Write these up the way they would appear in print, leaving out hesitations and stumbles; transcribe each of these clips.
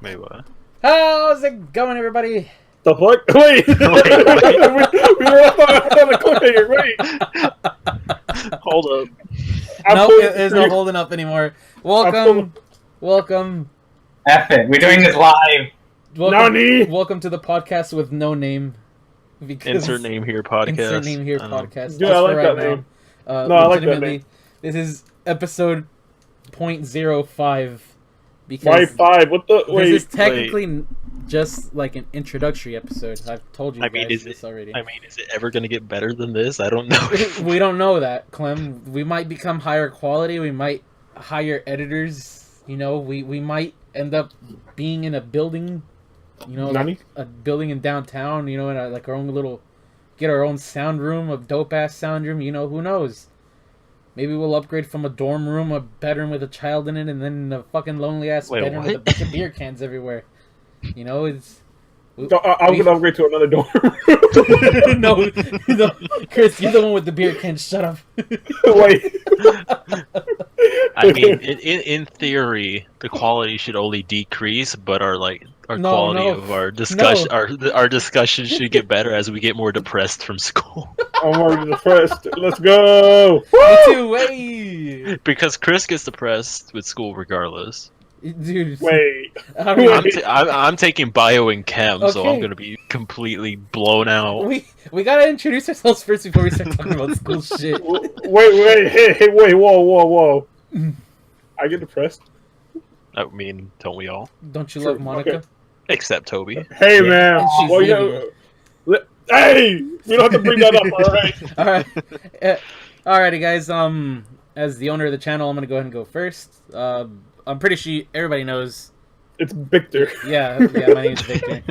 Wait, what? How's it going, everybody? The fuck? Wait! we were up on the cliffhanger. Wait! Hold up. No, there's no holding up anymore. Welcome. F it, we're doing this live. Welcome to the podcast with no name. Insert name here podcast. Insert name here podcast. Yeah, I like that name. No, I like that name. This is episode 0.05. Because why 5? What the? Wait. This is technically just like an introductory episode. I've told you guys this already. I mean, is it ever going to get better than this? I don't know. We don't know that, Clem. We might become higher quality. We might hire editors. You know, we might end up being in a building. You know, like a building in downtown. You know, and like our own little, get our own sound room, a dope ass sound room. You know, who knows? Maybe we'll upgrade from a dorm room, a bedroom with a child in it, and then a fucking lonely ass bedroom with a bunch of beer cans everywhere. You know, it's. I'm gonna upgrade to another dorm. no, Chris, you're the one with the beer cans. Shut up. Wait. I mean, in theory, the quality should only decrease, but our quality of our discussion, our discussion should get better as we get more depressed from school. I'm already depressed. Let's go. Me too. Hey. Because Chris gets depressed with school regardless. Dude, wait. I'm taking bio and chem, so I'm gonna be completely blown out. We gotta introduce ourselves first before we start talking about school shit. Wait, hey, wait, whoa. I get depressed. I mean, don't we all? Don't you love Monica? Okay. Except Toby. Hey, man. Hey, we don't have to bring that up. All right. Alrighty, guys. As the owner of the channel, I'm gonna go ahead and go first. I'm pretty sure everybody knows. It's Victor. Yeah. My name's Victor.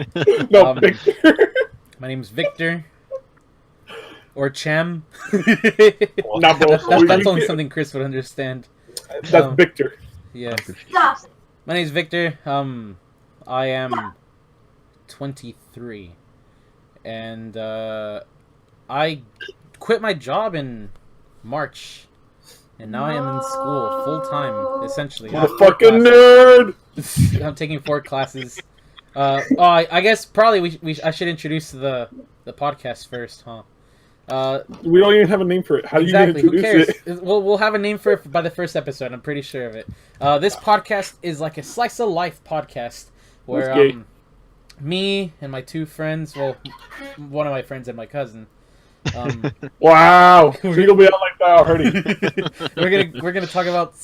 No, Victor. My name's Victor. Or Cham. Not both. That's only something Chris would understand. That's Victor. Yeah. My name's Victor. I am 23, and I quit my job in March. And now I am in school full time, essentially. What a fucking nerd! I'm taking 4 classes. I guess probably I should introduce the podcast first, huh? We don't even have a name for it. How do you introduce it? We'll have a name for it by the first episode. I'm pretty sure of it. This podcast is like a slice of life podcast where me and my 2 friends, well, one of my friends and my cousin. Wow, you're gonna be out like that already. we're gonna talk about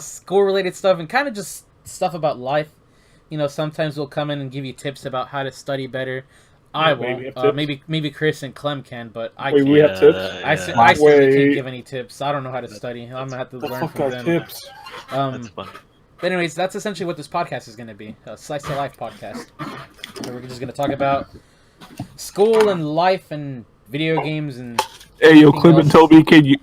school related stuff and kind of just stuff about life. You know, sometimes we'll come in and give you tips about how to study better. I won't. Maybe Chris and Clem can, but I can't. We have tips. I certainly can't give any tips. I don't know how to study. I'm gonna have to learn from them. Tips. That's funny. But anyways, that's essentially what this podcast is gonna be, a slice of life podcast. So we're just gonna talk about school and life and video games and. Hey, yo, Clem and Toby, can you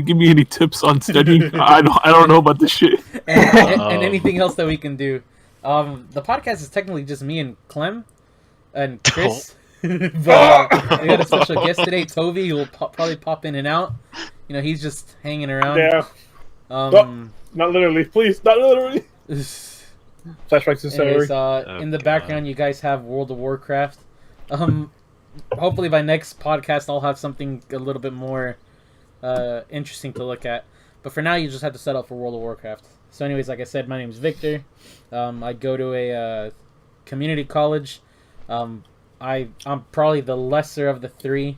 give me any tips on studying? I don't know about this shit. And anything else that we can do. The podcast is technically just me and Clem and Chris. But we got a special guest today, Toby, who will probably pop in and out. You know, he's just hanging around. Yeah. Not literally, please, not literally. Flashbacks to Anyways, in the background, you guys have World of Warcraft. Hopefully by next podcast I'll have something a little bit more interesting to look at. But for now, you just have to set up for World of Warcraft. So anyways, like I said, my name is Victor. I go to a community college. I'm probably the lesser of the 3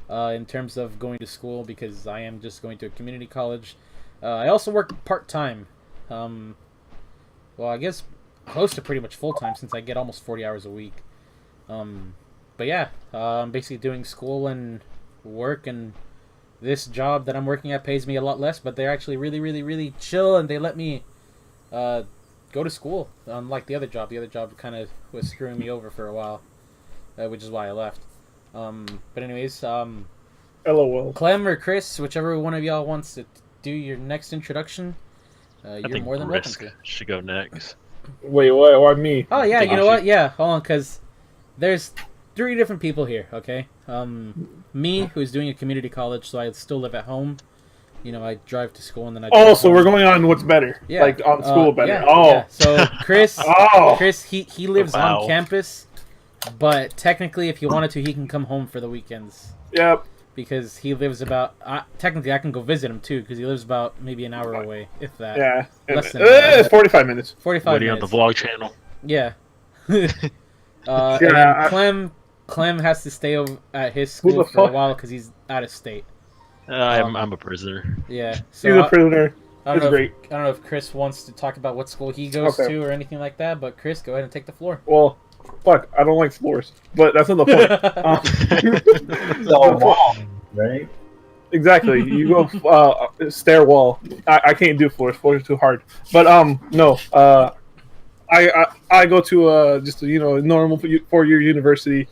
in terms of going to school because I am just going to a community college. I also work part-time. Well, I guess close to pretty much full-time since I get almost 40 hours a week. But yeah, I'm basically doing school and work, and this job that I'm working at pays me a lot less, but they're actually really, really, really chill, and they let me go to school, unlike the other job. The other job kind of was screwing me over for a while, which is why I left. But anyways, LOL. Clem or Chris, whichever one of y'all wants to do your next introduction, you're more than welcome to. Should go next. Wait, what? Why me? Oh yeah, you know what? Yeah, hold on, because there's 3 different people here, okay? Me, who's doing a community college, so I still live at home. I drive to school and then I. Oh, so we're going on what's better? Yeah. Like on school better. Yeah, Oh. yeah. So Chris, Oh. he lives Wow. on campus, but technically, if he wanted to, he can come home for the weekends. Yep. Because he lives about. Technically, I can go visit him too because he lives about maybe an hour away, if that. Yeah. Less than It's 45 minutes. 45 What are you on the minutes. vlog channel? Yeah. Yeah, and then Clem has to stay over at his Who school the for a fuck? while because he's out of state. I'm a prisoner. Yeah. So He's a prisoner. I It's don't know. great. I don't know if Chris wants to talk about what school he goes Okay. to or anything like that. But Chris, go ahead and take the floor. Well, fuck, I don't like floors, but that's not the point. So wall, right? Exactly. You go stair wall. I can't do floors. Floors are too hard. But no. I go to just normal 4-year university.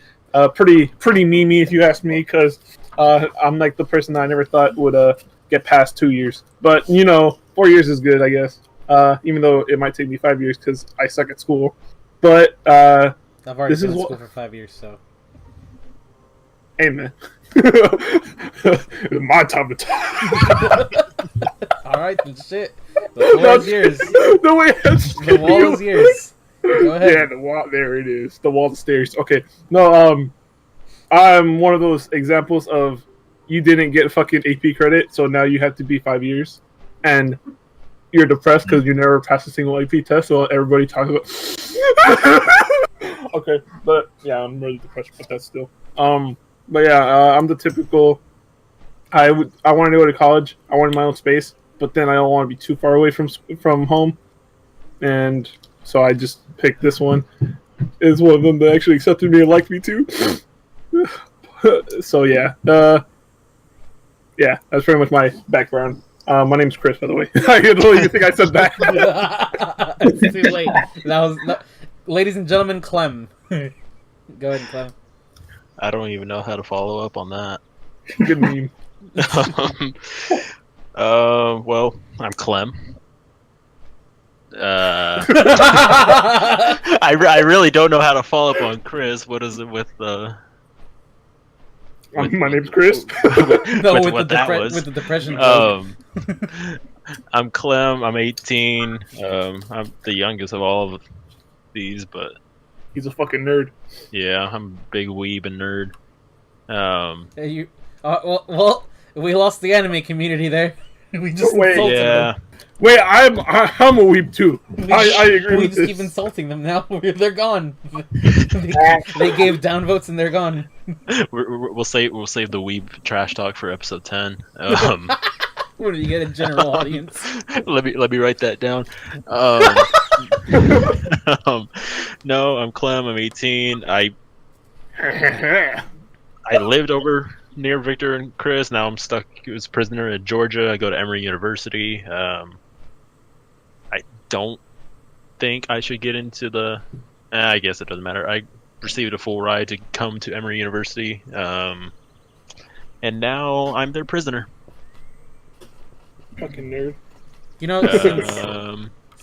Pretty memey if you ask me, because I'm like the person I never thought would get past 2 years. But 4 years is good, I guess. Even though it might take me 5 years because I suck at school. But I've already This been is in what- school for 5 years, so. hey man, it's my time to talk. All right, then shit. The floor is yours. The way that's The wall is yours. Go ahead. Yeah, the wall. There it is. The wall, the stairs. Okay. No. I'm one of those examples of you didn't get fucking AP credit, so now you have to be 5 years, and you're depressed because you never passed a single AP test. So everybody talks about. Okay, but yeah, I'm really depressed about that still. But yeah, I'm the typical. I want to go to college. I wanted my own space, but then I don't want to be too far away from home, and so I just picked this one. It's one of them that actually accepted me and liked me too. So yeah, yeah, that's pretty much my background. My name's Chris, by the way. I don't even think I said that. It's too late. Ladies and gentlemen, Clem. Go ahead, Clem. I don't even know how to follow up on that. Good meme. Well, I'm Clem. I really don't know how to follow up on Chris. What is it with My name's Chris. No, with with what the that was? with the depression. joke. I'm Clem. I'm 18. I'm the youngest of all of these, but He's a fucking nerd. yeah, I'm a big weeb and nerd. Hey, you. Well, we lost the anime community there. We just Wait, insulted Yeah, them. Wait, I'm a weeb too. I agree We with just this. keep insulting them now. They're gone. They gave down votes and they're gone. we'll save the weeb trash talk for episode 10. What do you get a general audience? let me write that down. No, I'm Clem. I'm 18. I lived over near Victor and Chris. Now I'm stuck as prisoner in Georgia. I go to Emory University. I don't think I should get into the. I guess it doesn't matter. I received a full ride to come to Emory University, and now I'm their prisoner. Fucking nerd.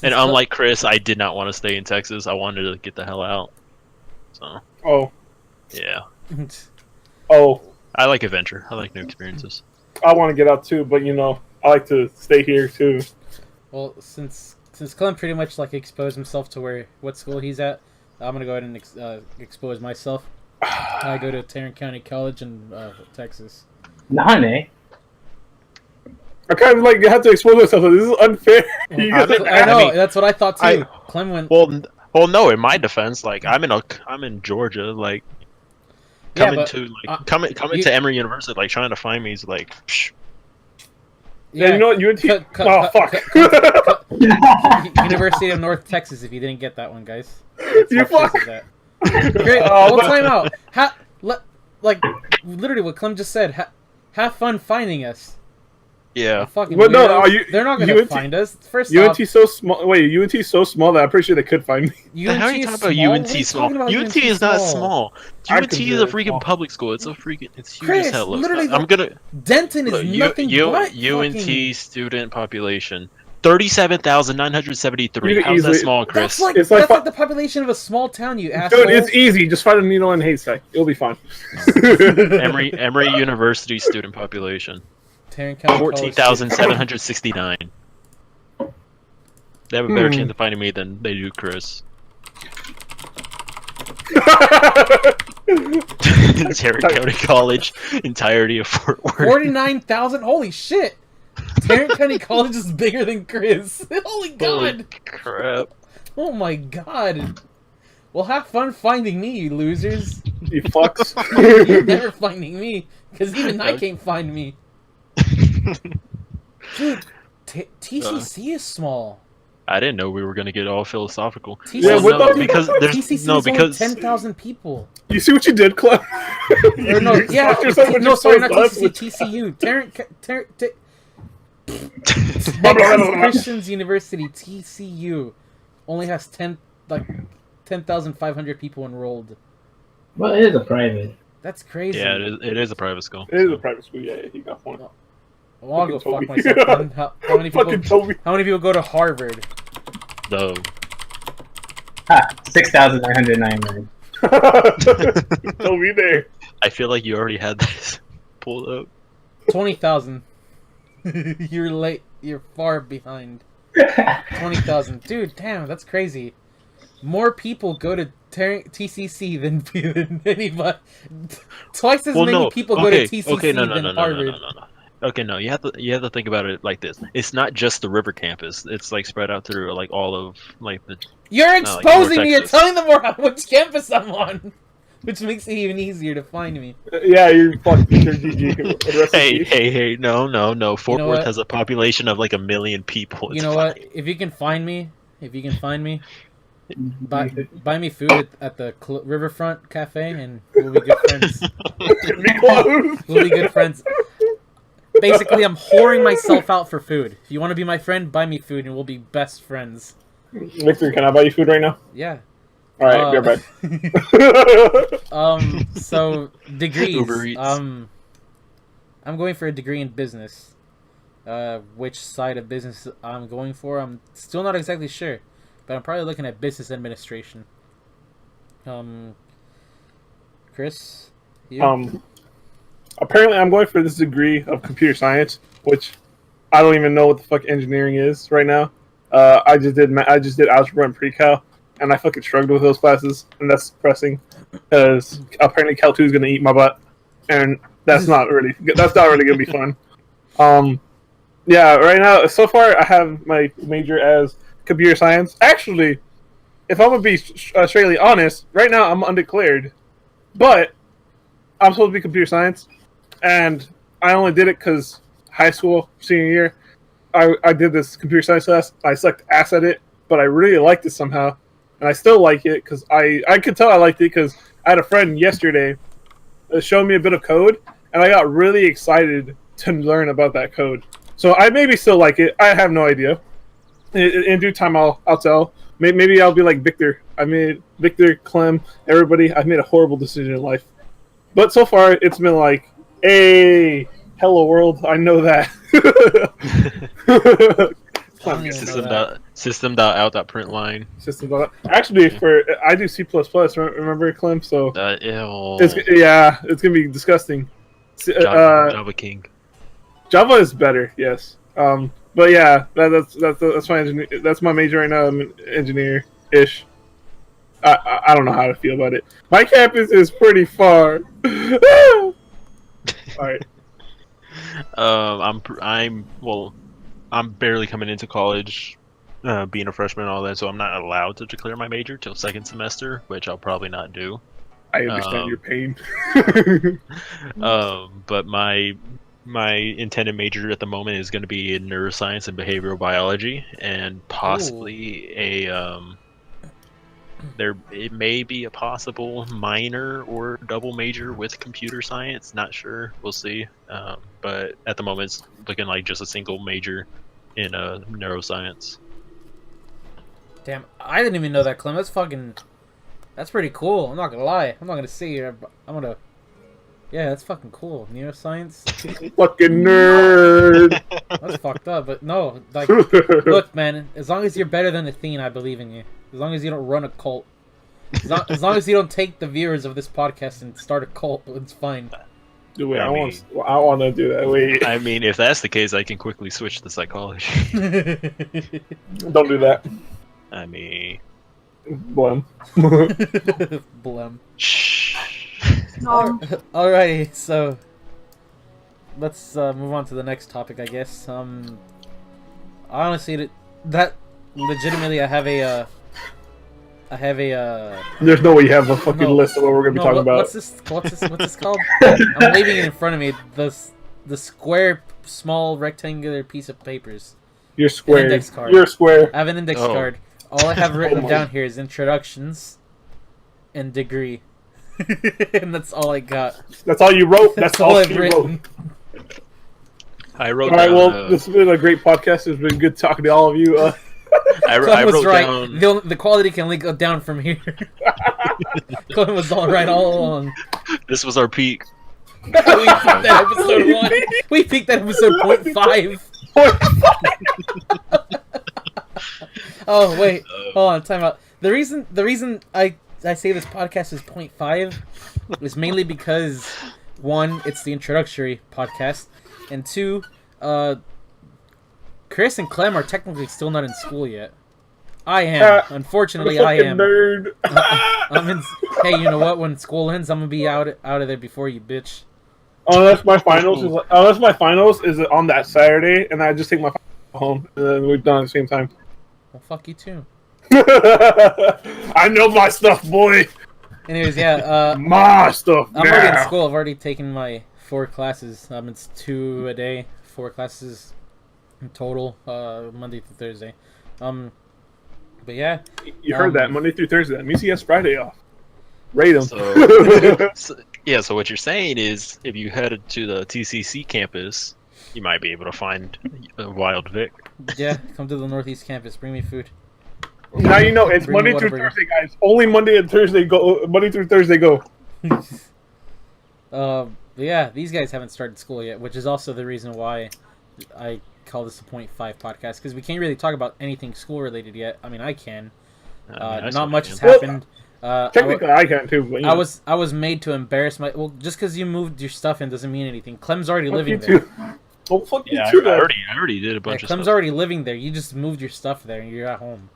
And unlike Chris, I did not want to stay in Texas. I wanted to get the hell out. So Oh, yeah, oh, I like adventure. I like new experiences. I want to get out too, but I like to stay here too. Well, since Clem pretty much exposed himself to what school he's at, I'm gonna go ahead and expose myself. I go to Tarrant County College in Texas. Nane. I kind of had to expose myself. This is unfair. You I guys mean- are I know, mean, that's what I thought too. I- Clem went. Well, no. In my defense, I'm in Georgia. Yeah, Coming but, coming you- to Emory University, trying to find me is psh. Yeah, you know what? UNT. Oh fuck! University of North Texas. If you didn't get that one, guys. You fuck. That. Great. We'll time out. Literally what Clem just said. Have fun finding us. Yeah. Fucking Well, no, weirdos. They're not gonna UNT find us. First UNT off, so small. Wait, UNT so small that I'm pretty sure they could find me. The hell are you talking about UNT small? UNT is not small. I UNT is a consider it freaking small. public school. It's huge Chris, as hell. Look, literally I'm gonna Denton is look, nothing but UNT fucking... student population 37,973. You How's that easily- small, Chris? That's like It's like the population of a small town, you asshole. Dude, it's easy. Just find a needle in a haystack. It'll be fine. Emory University student population. Tarrant County College 14,769. They have a better chance of finding me than they do Chris. Tarrant County College, entirety of Fort Worth. 49,000? Holy shit! Tarrant County College is bigger than Chris. Holy god! Holy crap. Oh my god. Well, have fun finding me, you losers. You fucks. You're never finding me, because even I can't find me. Dude, TCC is small. I didn't know we were gonna get all philosophical. TCC, Yeah, what the- because there's TCC is no because only 10,000 people. You see what you did, Clem? Or no, yeah, no, sorry, not TCC, TCU. Texas Christians University, TCU, only has 10,500 people enrolled. Well, it is a private. That's crazy. yeah, it is a private school. It is a private school, yeah, you got one. Well, I'll go Fucking fuck Toby. myself. Then. How many Fucking people? Toby. How many people go to Harvard? No. Ha! 6,999. Toby there. I feel like you already had this pulled up. 20,000. You're late. You're far behind. 20,000, dude. Damn, that's crazy. More people go to TCC than anybody. Twice as many people go to TCC than Harvard. No. Okay, no, you have to think about it like this. It's not just the River campus. It's like spread out through like all of like the. You're exposing me. You're Texas. telling them which campus I'm on, which makes it even easier to find me. Yeah, you're fucking GG. Hey, no. Fort know Worth what? has a population of like 1 million people. You It's know fine. what? If you can find me, buy me food at the Riverfront Cafe, and we'll be good friends. Be close. We'll be good friends. Basically, I'm whoring myself out for food. If you want to be my friend, buy me food, and we'll be best friends. Victor, can I buy you food right now? Yeah. Alright, be right back. So degrees. Uber Eats. I'm going for a degree in business. Which side of business I'm going for, I'm still not exactly sure, but I'm probably looking at business administration. Chris, you? Apparently I'm going for this degree of computer science, which I don't even know what the fuck engineering is right now. I just did algebra and pre-cal, and I fucking struggled with those classes, and that's depressing because apparently Cal 2 is gonna eat my butt, and that's not really gonna be fun. Yeah, right now so far I have my major as computer science. Actually, if I'm gonna be straightly honest, right now I'm undeclared, but I'm supposed to be computer science, and I only did it because high school senior year. I did this computer science class. I sucked ass at it, but I really liked it somehow, and I still like it because I could tell I liked it because I had a friend yesterday that showed me a bit of code, and I got really excited to learn about that code. So I maybe still like it. I have no idea. In due time, I'll tell. Maybe I'll be like Victor. Victor, Clem, everybody. I've made a horrible decision in life, but so far it's been like, hey, hello world. I know that. System.out.print line. Actually, I do C++. Remember, Clem? So Ew. it's gonna be disgusting. Java King. Java is better, yes. But yeah, that's my that's my major right now. I'm an engineer-ish. I don't know how to feel about it. My campus is pretty far. All right. I'm barely coming into college, being a freshman and all that, so I'm not allowed to declare my major till second semester, which I'll probably not do. I understand your pain. But my intended major at the moment is going to be in neuroscience and behavioral biology, and possibly it may be a possible minor or double major with computer science. Not sure. We'll see. But at the moment, it's looking like just a single major in neuroscience. Damn, I didn't even know that, Clem. That's pretty cool. I'm not gonna lie. I'm not gonna sit here. Yeah, that's fucking cool. Neuroscience. Fucking nerd. That's fucked up, but no. Like, look, man. As long as you're better than Athene, I believe in you. As long as you don't run a cult. As long as you don't take the viewers of this podcast and start a cult, it's fine. Wait, I want to do that. Wait. I mean, if that's the case, I can quickly switch to psychology. Don't do that. I mean, Blem. Blem. shh. Alrighty, so let's move on to the next topic, I guess. Honestly, that legitimately, I have a. There's no way you have a fucking list of what we're gonna be talking about. What's this called? I'm leaving it in front of me. The square, small rectangular piece of papers. You're square. Index card. You're square. I have an index card. All I have written down here is introductions and degree. And that's all I got. That's all you wrote? That's all I've written. I wrote all right, down, well, this has been a great podcast. It's been good talking to all of you. I was wrote right. down... The quality can only go down from here. Clem was all right all along. This was our peak. We peaked at episode 1. We peaked at episode 0.5. Oh wait, hold on, time out. The reason I say this podcast is 0.5 is mainly because 1, it's the introductory podcast, and 2, Chris and Clem are technically still not in school yet. I am. Unfortunately, I am. Nerd. Hey, you know what? When school ends, I'm gonna be out of there before you, bitch. Unless my finals is on that Saturday, and I just take my home, and then we're done at the same time. Well, fuck you too. I know my stuff, boy. Anyways, yeah. My stuff. I'm already in school. I've already taken my 4 classes. It's 2 a day, 4 classes in total, Monday through Thursday. But yeah. You heard that, Monday through Thursday. That means he has Friday off. Rate him. So what you're saying is, if you headed to the TCC campus, you might be able to find a Wild Vic. Yeah, come to the Northeast campus. Bring me food. Now you know it's Monday through Thursday, guys. Only Monday and Thursday go. Monday through Thursday go. But yeah, these guys haven't started school yet, which is also the reason why I call this a 0.5 podcast, because we can't really talk about anything school related yet. I mean, I can. Not much has happened. Technically, I can too. But, I was made to embarrass my. Well, just because you moved your stuff in doesn't mean anything. Clem's already living there. Oh, fuck yeah, you too. I already did a bunch of stuff. Clem's already living there. You just moved your stuff there, and you're at home.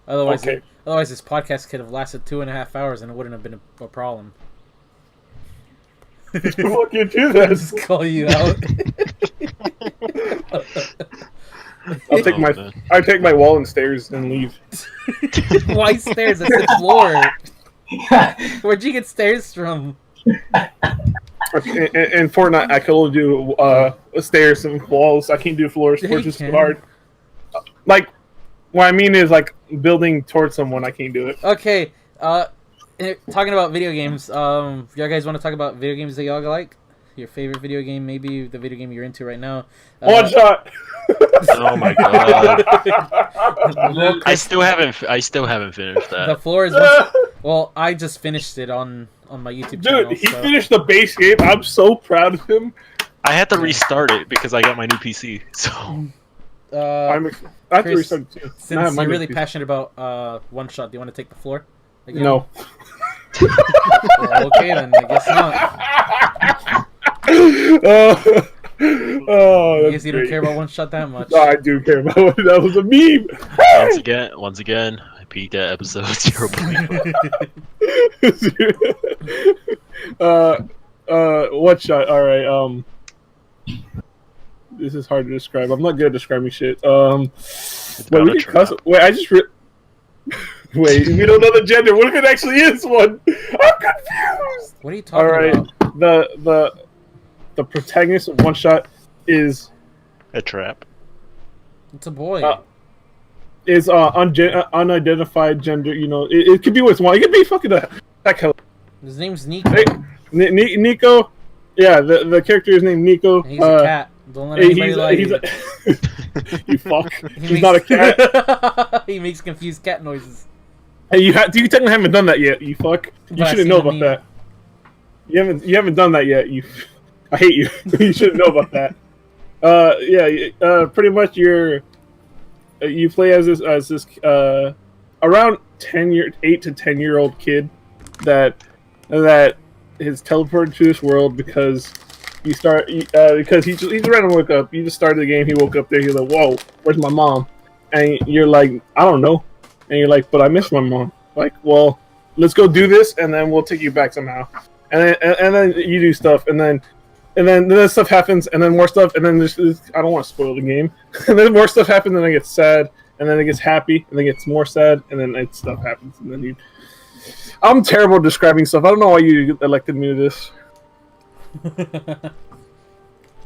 Otherwise, this podcast could have lasted 2.5 hours, and it wouldn't have been a problem. Fuck you do that. Just call you out. I take my wall and stairs and leave. Why stairs? That's the floor. Where'd you get stairs from? In Fortnite, I can only do stairs and walls. I can't do floors. Floors is too hard. Like, what I mean is, like, building towards someone, I can't do it. Okay, talking about video games, y'all guys want to talk about video games that y'all like? Your favorite video game, maybe the video game you're into right now. One shot! Oh my god! I still haven't finished that. The floor is. Well, I just finished it on my YouTube channel. Dude, he finished the base game. I'm so proud of him. I had to restart it because I got my new PC. So I have to restart it too. Since you're really passionate about One Shot, do you want to take the floor? Again? No. Well, okay then. I guess not. I guess you don't care about One Shot that much. No, I do care about it. That was a meme. Once again, I peaked at episode 0.5. One Shot. All right. This is hard to describe. I'm not good at describing shit. Wait, we can cuss. Wait, I just. Wait, we don't know the gender. What if it actually is one? I'm confused. What are you talking about? The protagonist of One Shot is a trap. It's a boy. Is unidentified gender. You know, it could be what's one. It could be fucking a heck. His name's Nico. Hey, Nico. Yeah, the character is named Nico. He's a cat. Don't let anybody lie to you. You fuck. He's not a cat. He makes confused cat noises. Hey, you technically haven't done that yet. You fuck. You shouldn't know about that. You haven't done that yet. I hate you. You shouldn't know about that. Pretty much you play as this around 8 to 10 year old kid that his teleported to this world because because he just random woke up. You just started the game. He woke up there. He's like, "Whoa, where's my mom?" And you're like, "I don't know." And you're like, "But I miss my mom." Like, well, let's go do this, and then we'll take you back somehow. And then you do stuff, and then stuff happens, and then more stuff, and then I don't want to spoil the game. And then more stuff happens, and then it gets sad, and then it gets happy, and then it gets more sad, and then stuff happens, and then you. I'm terrible at describing stuff. I don't know why you elected me to this.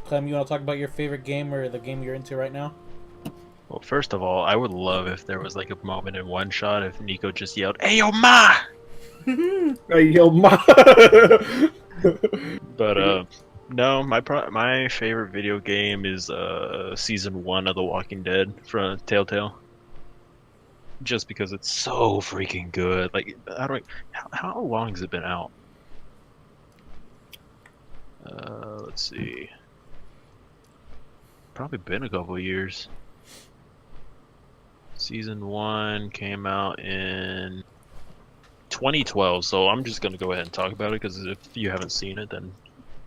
Clem, you want to talk about your favorite game or the game you're into right now? Well, first of all, I would love if there was like a moment in One Shot if Nico just yelled, "Hey, yo, ma!" Hey, yo, ma! But no, my favorite video game is season 1 of The Walking Dead from Telltale. Just because it's so freaking good. Like, how long has it been out? Let's see. Probably been a couple of years. Season 1 came out in 2012, so I'm just gonna go ahead and talk about it because if you haven't seen it, then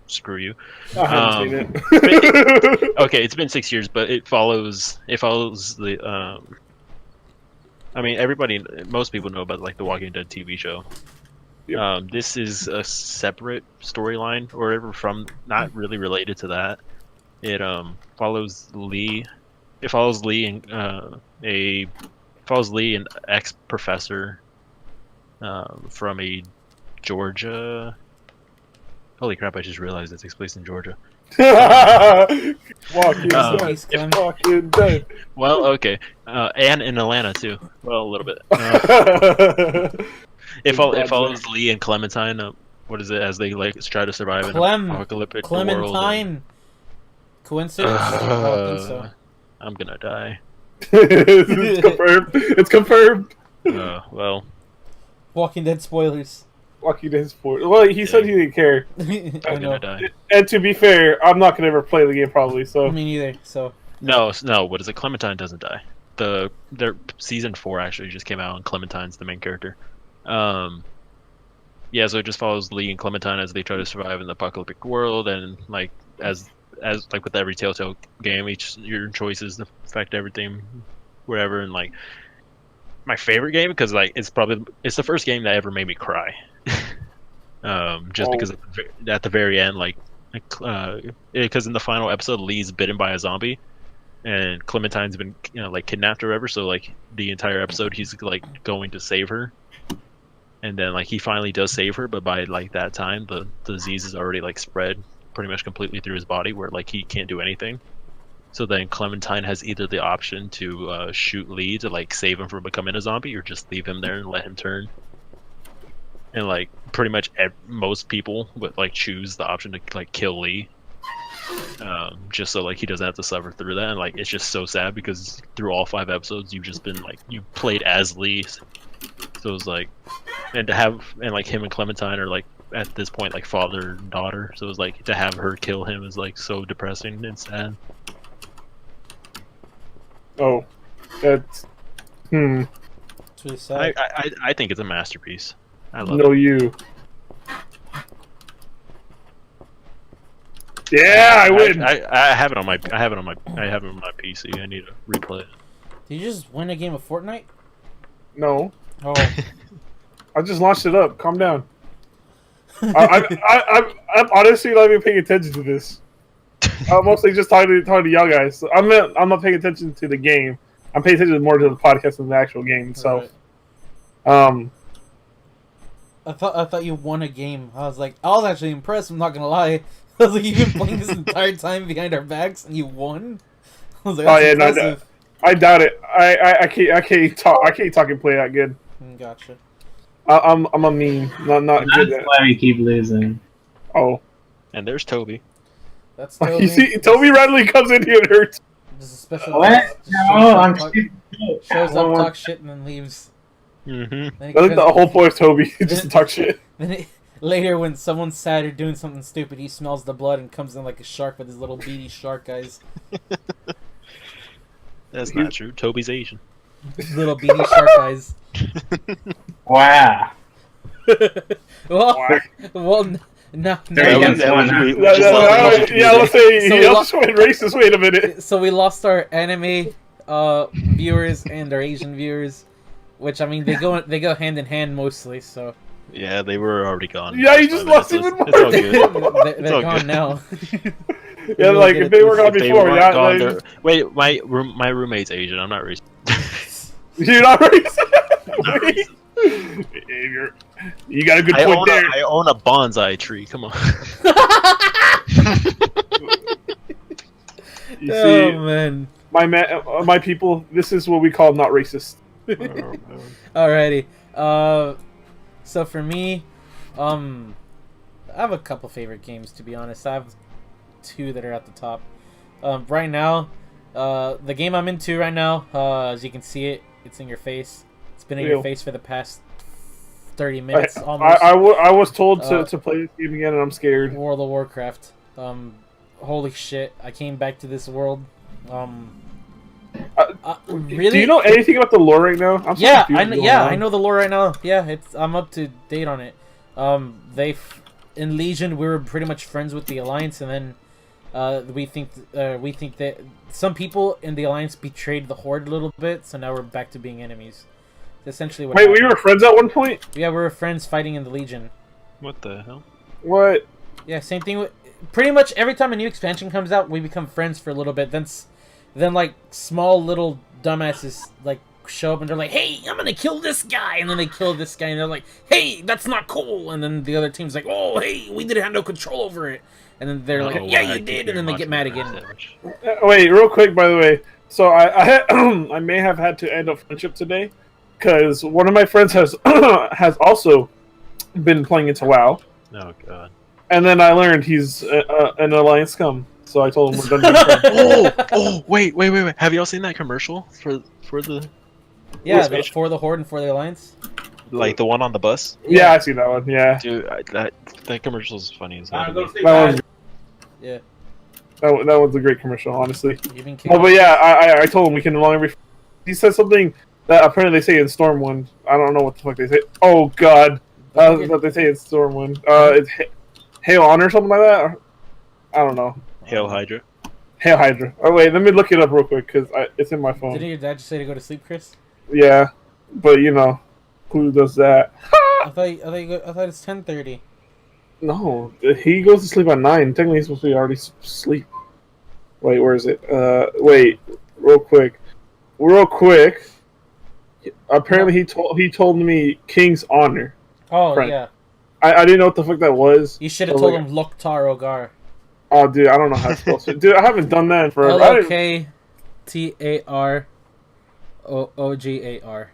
screw you. I haven't seen it. Okay, it's been 6 years, but it follows the I mean, most people know about like the Walking Dead TV show. Yep. This is a separate storyline or whatever from, not really related to that. It follows Lee. It follows Lee and an ex-professor from a Georgia. Holy crap! I just realized it takes place in Georgia. Walking Dead. Well, okay, and in Atlanta too. Well, a little bit. It follows Lee and Clementine. What is it? As they like try to survive in an apocalyptic world. Clementine. Coincidence? I don't think so. I'm gonna die. It's confirmed. It's confirmed. Well. Walking Dead spoilers. Walking Dead spoilers. Well, he said he didn't care. I'm gonna die. And to be fair, I'm not gonna ever play the game probably. So me neither. So no. What is it? Clementine doesn't die. Their season 4 actually just came out, and Clementine's the main character. Yeah, so it just follows Lee and Clementine as they try to survive in the apocalyptic world, and like as like with every Telltale game, your choices affect everything, whatever. And like my favorite game, because like it's the first game that ever made me cry. Because at the very end, because in the final episode, Lee's bitten by a zombie, and Clementine's been like kidnapped or whatever. So like the entire episode, he's like going to save her. And then like he finally does save her, but by like that time the disease is already like spread pretty much completely through his body, where like he can't do anything. So then Clementine has either the option to shoot Lee to like save him from becoming a zombie, or just leave him there and let him turn. And like pretty much most people would like choose the option to like kill Lee, just so like he doesn't have to suffer through that. And like it's just so sad because through all 5 episodes you've just been like you played as Lee. So it was like, and like him and Clementine are like at this point like father and daughter. So it was like to have her kill him is like so depressing and sad. Oh, that's It's really sad. I think it's a masterpiece. I love it. You. Yeah, I win. I have it on my PC. I need to replay it. Did you just win a game of Fortnite? No. Oh. I just launched it up. Calm down. I'm honestly not even paying attention to this. I'm mostly just talking to y'all guys. So I'm not paying attention to the game. I'm paying attention more to the podcast than the actual game itself. Right. I thought you won a game. I was actually impressed. I'm not gonna lie. I was like, you've been playing this entire time behind our backs and you won. I was like, that's impressive. No, I doubt it. I can't talk and play that good. Gotcha. I'm a meme. Not good. That's why we keep losing. Oh. And there's Toby. That's Toby. You see, Toby randomly comes in here and hurts. This is a special. What? No, I'm shows up, talks shit, and then leaves. Mm-hmm. I think the whole point of Toby just to talk shit. Then later, when someone's sad or doing something stupid, he smells the blood and comes in like a shark with his little beady shark eyes. That's not true. Toby's Asian. Little beady shark eyes. Wow. well, No, There you that go. was- One. we just Yeah, lost the yeah, let's say So he we also went racist. Wait a minute. so we lost our anime viewers and our Asian viewers, which I mean they go hand in hand mostly. So Yeah, they were already gone. Yeah, you just lost even more. It's all good. they're all gone good. now. Yeah, really like good if at they were this. gone If they before, weren't yeah. gone, Like, wait, my roommate's Asian. I'm not racist. you're not racist. Not racist. You got a good point there. I own a bonsai tree. Come on. You Oh see, man. my people, this is what we call not racist. Alrighty. So for me, I have a couple favorite games to be honest. I have two that are at the top. Right now, the game I'm into right now, as you can see it's in your face. It's been in your Ew. face for the past 30 minutes almost. I was told to play this game again, and I'm scared. World of Warcraft. Holy shit! I came back to this world. Really? Do you know anything about the lore right now? I'm so Yeah, confused I know the lore right now. Yeah, I'm up to date on it. In Legion we were pretty much friends with the Alliance, and then we think that some people in the Alliance betrayed the Horde a little bit, so now we're back to being enemies. That's essentially what. Wait, happened. we were friends at one point? Yeah, we were friends fighting in the Legion. What the hell? What? Yeah, same thing with. Pretty much every time a new expansion comes out, we become friends for a little bit. Then like small little dumbasses like show up and they're like, "Hey, I'm gonna kill this guy," and then they kill this guy, and they're like, "Hey, that's not cool." And then the other team's like, "Oh, hey, we didn't have no control over it," and then they're like, "Yeah, you did," and then they get mad again. Wait, real quick, by the way. So I may have had to end a friendship today because one of my friends has has also been playing into WoW, Oh god. and then I learned he's an Alliance scum. So I told him we're done being friends. Wait. Have y'all seen that commercial for the Yeah, for the Horde and for the Alliance. like the one on the bus? Yeah, I see that one. Yeah, Dude, that commercial is funny as hell. that was Yeah, that was a great commercial, honestly. you've been Oh, but yeah, I told him we can no longer be. He said something that apparently they say in Stormwind. I don't know what the fuck they say. Oh god, what they say in Stormwind. It's Hail on or something like that. Or, I don't know. Hail Hydra. Hail Hydra. Oh wait, let me look it up real quick because it's in my phone. Didn't your dad just say to go to sleep, Chris? Yeah, but you know, who does that? I thought it's 10:30. No, he goes to sleep at 9. Technically, he's supposed to be already asleep. Wait, where is it? Wait, real quick. Apparently, he told me King's Honor. Oh Friend. yeah, I didn't know what the fuck that was. you should have So, told like, him Loktar Ogar. Oh, dude, I don't know how to spell it. Dude, I haven't done that in forever. I didn't- LOKTAROGAR.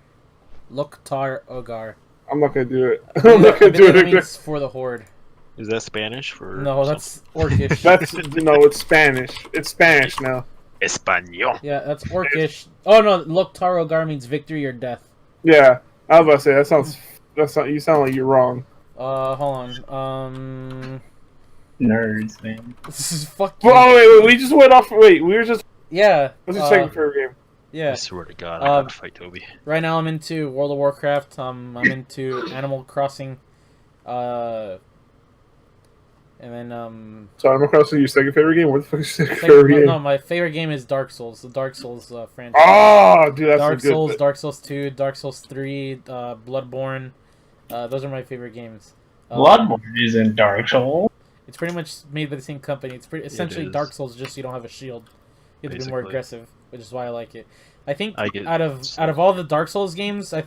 Loktar Ogar. I'm not gonna do it. I'm not I gonna do believe it that again. means for the Horde. Is that Spanish for? No, that's Orcish. That's no, it's Spanish. It's Spanish now. Español. Yeah, that's Orcish. Oh no, Loktar Ogar means victory or death. Yeah, I was about to say that's not. You sound like you're wrong. Hold on. Nerds, man. This is fucking. Well, oh, wait, we just went off. Wait, we were just. Yeah. What's your second favorite game? Yeah. I swear to God, I gotta fight Toby. Right now I'm into World of Warcraft. I'm into Animal Crossing. And then So Animal Crossing, your second favorite game? What the fuck is your second favorite game? no, my favorite game is Dark Souls. The Dark Souls franchise. Oh, dude, that's Dark a good. Souls, Dark Souls 2, Dark Souls 3, Bloodborne. Those are my favorite games. Bloodborne is in Dark Souls. It's pretty much made by the same company. It's essentially is. Dark Souls, just you don't have a shield. You have to be more Basically. aggressive, which is why I like it. I think I get out of all the Dark Souls games, I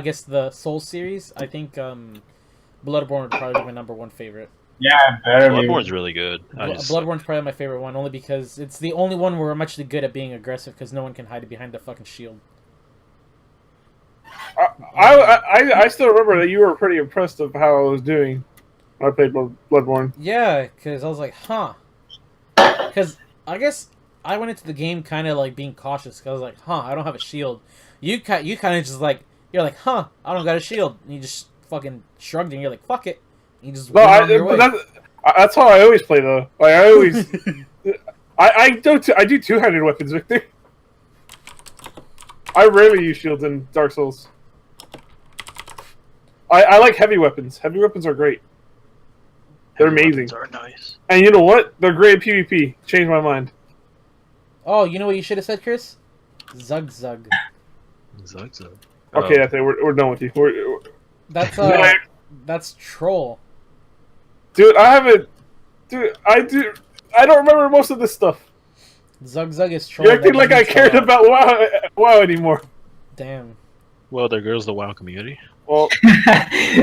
guess the Souls series, I think Bloodborne would probably be my number one favorite. Yeah, better be. Bloodborne's really good. Bloodborne's probably my favorite one, only because it's the only one where I'm actually good at being aggressive, because no one can hide behind the fucking shield. I still remember that you were pretty impressed of how I was doing when I played Bloodborne. Yeah, because I was like, huh. Because I guess I went into the game kind of like being cautious, because I was like, huh, I don't have a shield. You kind of just like, you're like, huh, I don't got a shield. And you just fucking shrugged and you're like, fuck it. And you just No, went on your way. that's how I always play though. Like I always, I do two-handed weapons, Victor. I rarely use shields in Dark Souls. I like heavy weapons. Heavy weapons are great. They're amazing. Are nice. And you know what? They're great at PvP. Changed my mind. Oh, you know what you should have said, Chris? Zug Zug. Zug Zug. Okay, that's it. We're done with you. That's troll. Dude, I haven't. Dude, I don't remember most of this stuff. Zug Zug is troll. You're acting like I cared about WoW anymore. Damn. Well, there goes the WoW community. Well, actually,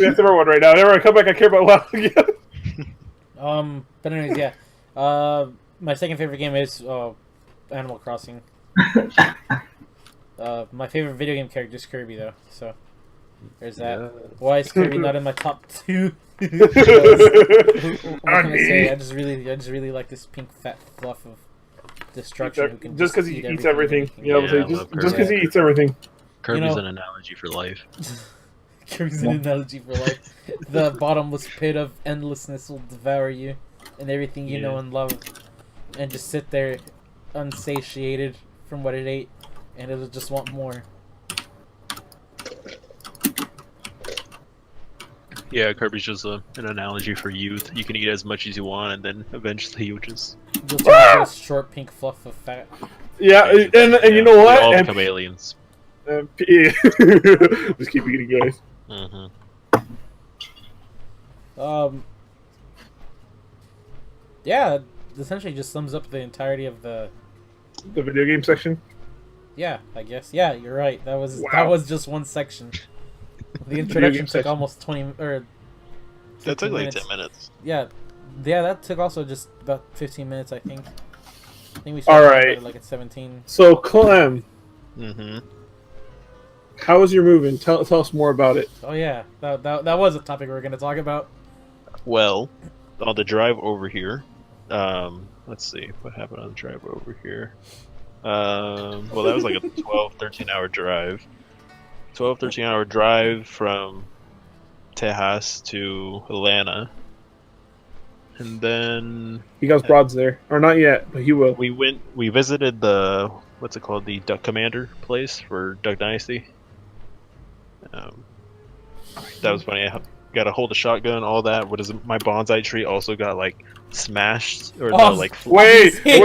that's everyone right now. Whenever I come back, I care about WoW again. But anyways, yeah. My second favorite game is Animal Crossing. My favorite video game character is Kirby, though. So there's that. Yeah. Why is Kirby not in my top 2? What can I say? I just really like this pink fat fluff of destruction. Who can just because he eats everything. Yeah, just because he eats everything. Kirby's an analogy for life. Kirby's an analogy for life. The bottomless pit of endlessness will devour you and everything you know and love, and just sit there unsatiated from what it ate, and it'll just want more. Yeah, Kirby's just an analogy for youth. You can eat as much as you want, and then eventually you'll just You'll turn into a short pink fluff of fat. Yeah, and you know what? We all become aliens. Just keep eating, guys. Yeah, essentially just sums up the entirety of the video game section. Yeah, I guess. Yeah, you're right. That was just one section. The introduction took almost 20 or. That took like minutes. 10 minutes. Yeah, that took also just about 15 minutes, I think. I think we started like at 17. So Clem, Mm-hmm. how was your moving? Tell us more about it. Oh yeah, that was a topic we were going to talk about. Well, on the drive over here, let's see what happened on the drive over here. Well, that was like a 12, 13-hour drive. 12, 13-hour drive from Tejas to Atlanta. And then He got broads there, or not yet, but he will. we visited the, what's it called, the Duck Commander place for Duck Dynasty. That was funny. I got to hold a shotgun, all that. What is it? My bonsai tree also got like smashed, or no, like wait, Your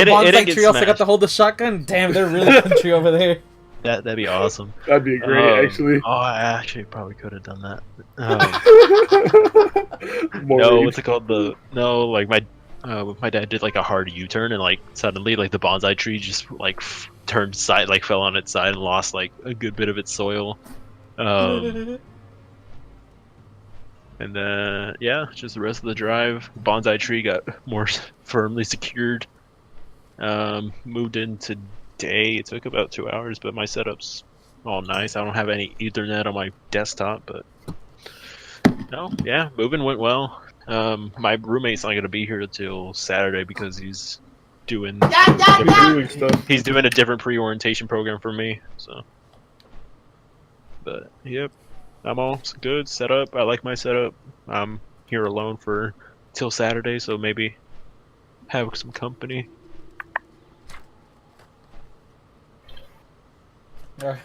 bonsai tree also got to hold the shotgun. Damn, they're really country over there. That'd be awesome. That'd be great, actually. Oh, I actually probably could have done that. No, what's it called? Like my dad did like a hard U-turn, and like suddenly like the bonsai tree just like turned side, like fell on its side and lost like a good bit of its soil. And then yeah, just the rest of the drive, bonsai tree got more firmly secured. Moved in today. It took about 2 hours, but my setup's all nice. I don't have any Ethernet on my desktop, but no, yeah, moving went well. My roommate's not gonna be here until Saturday because he's doing he's doing a different pre-orientation program for me. So, but yep, I'm all good, set up. I like my setup. I'm here alone for till Saturday, so maybe have some company. Alright.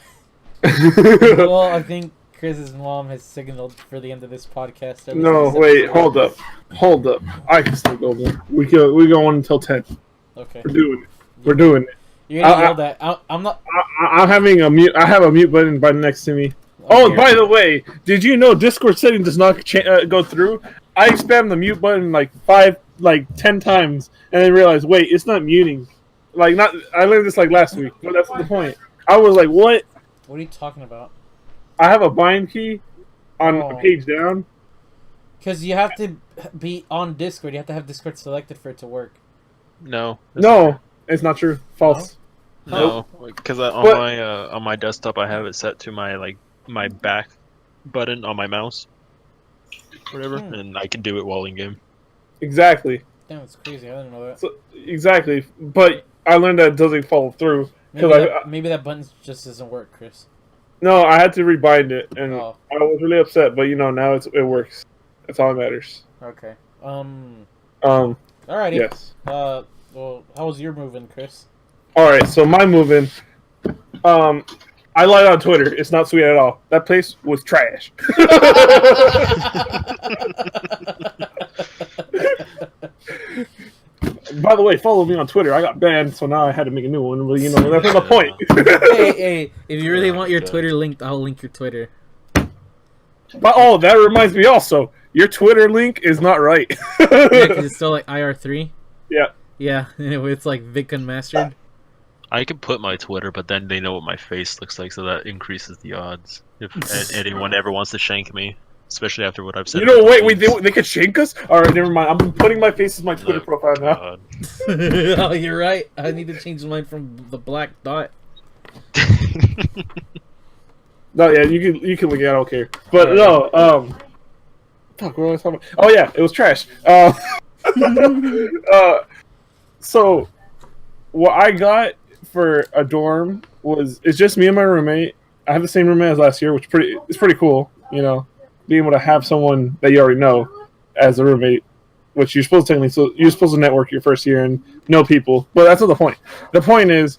Well, I think Chris's mom has signaled for the end of this podcast. No, wait, hold up. I can still go there. We go on until 10. Okay. We're doing it. You're gonna yell that. I'm not. I'm having a mute. I have a mute button right next to me. Oh, by the way, did you know Discord setting does not go through? I spammed the mute button like 10 times, and then realized, wait, it's not muting. I learned this like last week. But that's the point. I was like, what? What are you talking about? I have a bind key on a page down. Because you have to be on Discord. You have to have Discord selected for it to work. No, it's not true. False. No, because on my desktop I have it set to my back button on my mouse, whatever, and I can do it while in game. Exactly. Damn, it's crazy. I didn't know that. So, exactly, but I learned that it doesn't follow through. Maybe that button just doesn't work, Chris. No, I had to rebind it, and I was really upset. But now it works. That's all that matters. Okay. Alrighty. Yes. Well, how was your moving, Chris? All right. So my moving. I I lied on Twitter. It's not sweet at all. That place was trash. By the way, follow me on Twitter. I got banned, so now I had to make a new one. But that's not the point. hey, if you really want your Twitter linked, I'll link your Twitter. But that reminds me also. Your Twitter link is not right. Yeah, because it's still like IR3. Yeah. Yeah, it's like Vic Unmastered. I can put my Twitter, but then they know what my face looks like, so that increases the odds if anyone ever wants to shank me, especially after what I've said. Wait, they could shank us? All right, never mind. I'm putting my face as my Twitter profile now. Oh, you're right. I need to change mine from the black dot. No, yeah, you can look at it. I don't care. But no, fuck, what was I talking about? Oh yeah, it was trash. So what I got for a dorm it's just me and my roommate. I have the same roommate as last year, which is pretty cool. Being able to have someone that you already know as a roommate, which you're supposed to network your first year and know people. But that's not the point. The point is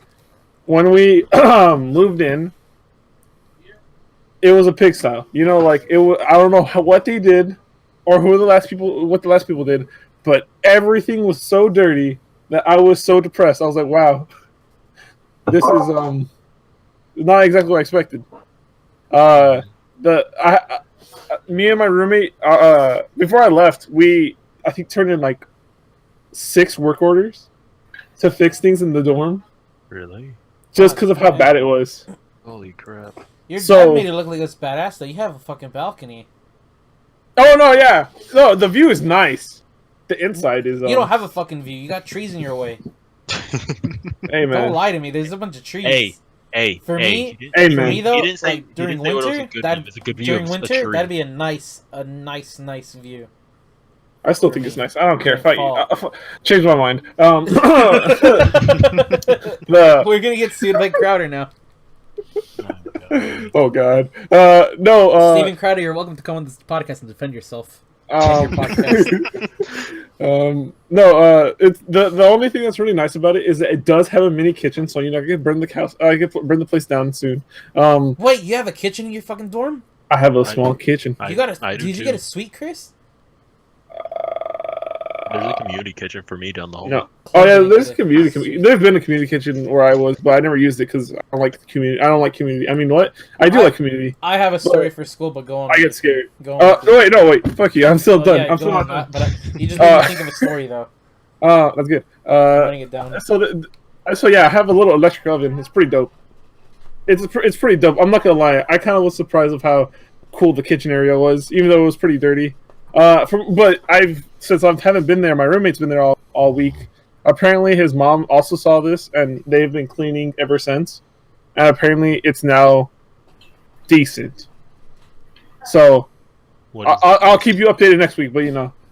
when we moved in, it was a pigsty. I don't know what they did or what the last people did, but everything was so dirty that I was so depressed. I was like, wow, this is not exactly what I expected. Me and my roommate, before I left, I think turned in like 6 work orders to fix things in the dorm. Really? Just because of how bad it was. Holy crap. Your dad made it look like it's badass, though. You have a fucking balcony. Oh, no, yeah. No, the view is nice. The inside is... You don't have a fucking view. You got trees in your way. Hey, man. Don't lie to me. There's a bunch of trees. For me, though, during winter, that'd be a nice view. I still think it's nice. I don't care. If I change my mind. We're gonna get sued by Crowder now. Oh God. No. Steven Crowder, you're welcome to come on this podcast and defend yourself. Your podcast. It's the only thing that's really nice about it is that it does have a mini kitchen, so I can burn the house. I can burn the place down soon. Wait, you have a kitchen in your fucking dorm? I have a small kitchen. Did you get a suite, Chris? There's a community kitchen for me down the hall. No. Oh yeah, there's a community. There's been a community kitchen where I was, but I never used it because I don't like the community. I don't like community. I mean, what? I do like community. I have a story for school, but go on. I get scared. Go on. Wait. Fuck you. I'm still done. Yeah, I'm still not done. But you just made me think of a story though. That's good. Writing it down. So yeah, I have a little electric oven. It's pretty dope. It's pretty dope. I'm not gonna lie. I kind of was surprised of how cool the kitchen area was, even though it was pretty dirty. But since I haven't been there, my roommate's been there all week. Apparently, his mom also saw this, and they've been cleaning ever since. And apparently, it's now decent. So, I'll keep you updated next week. But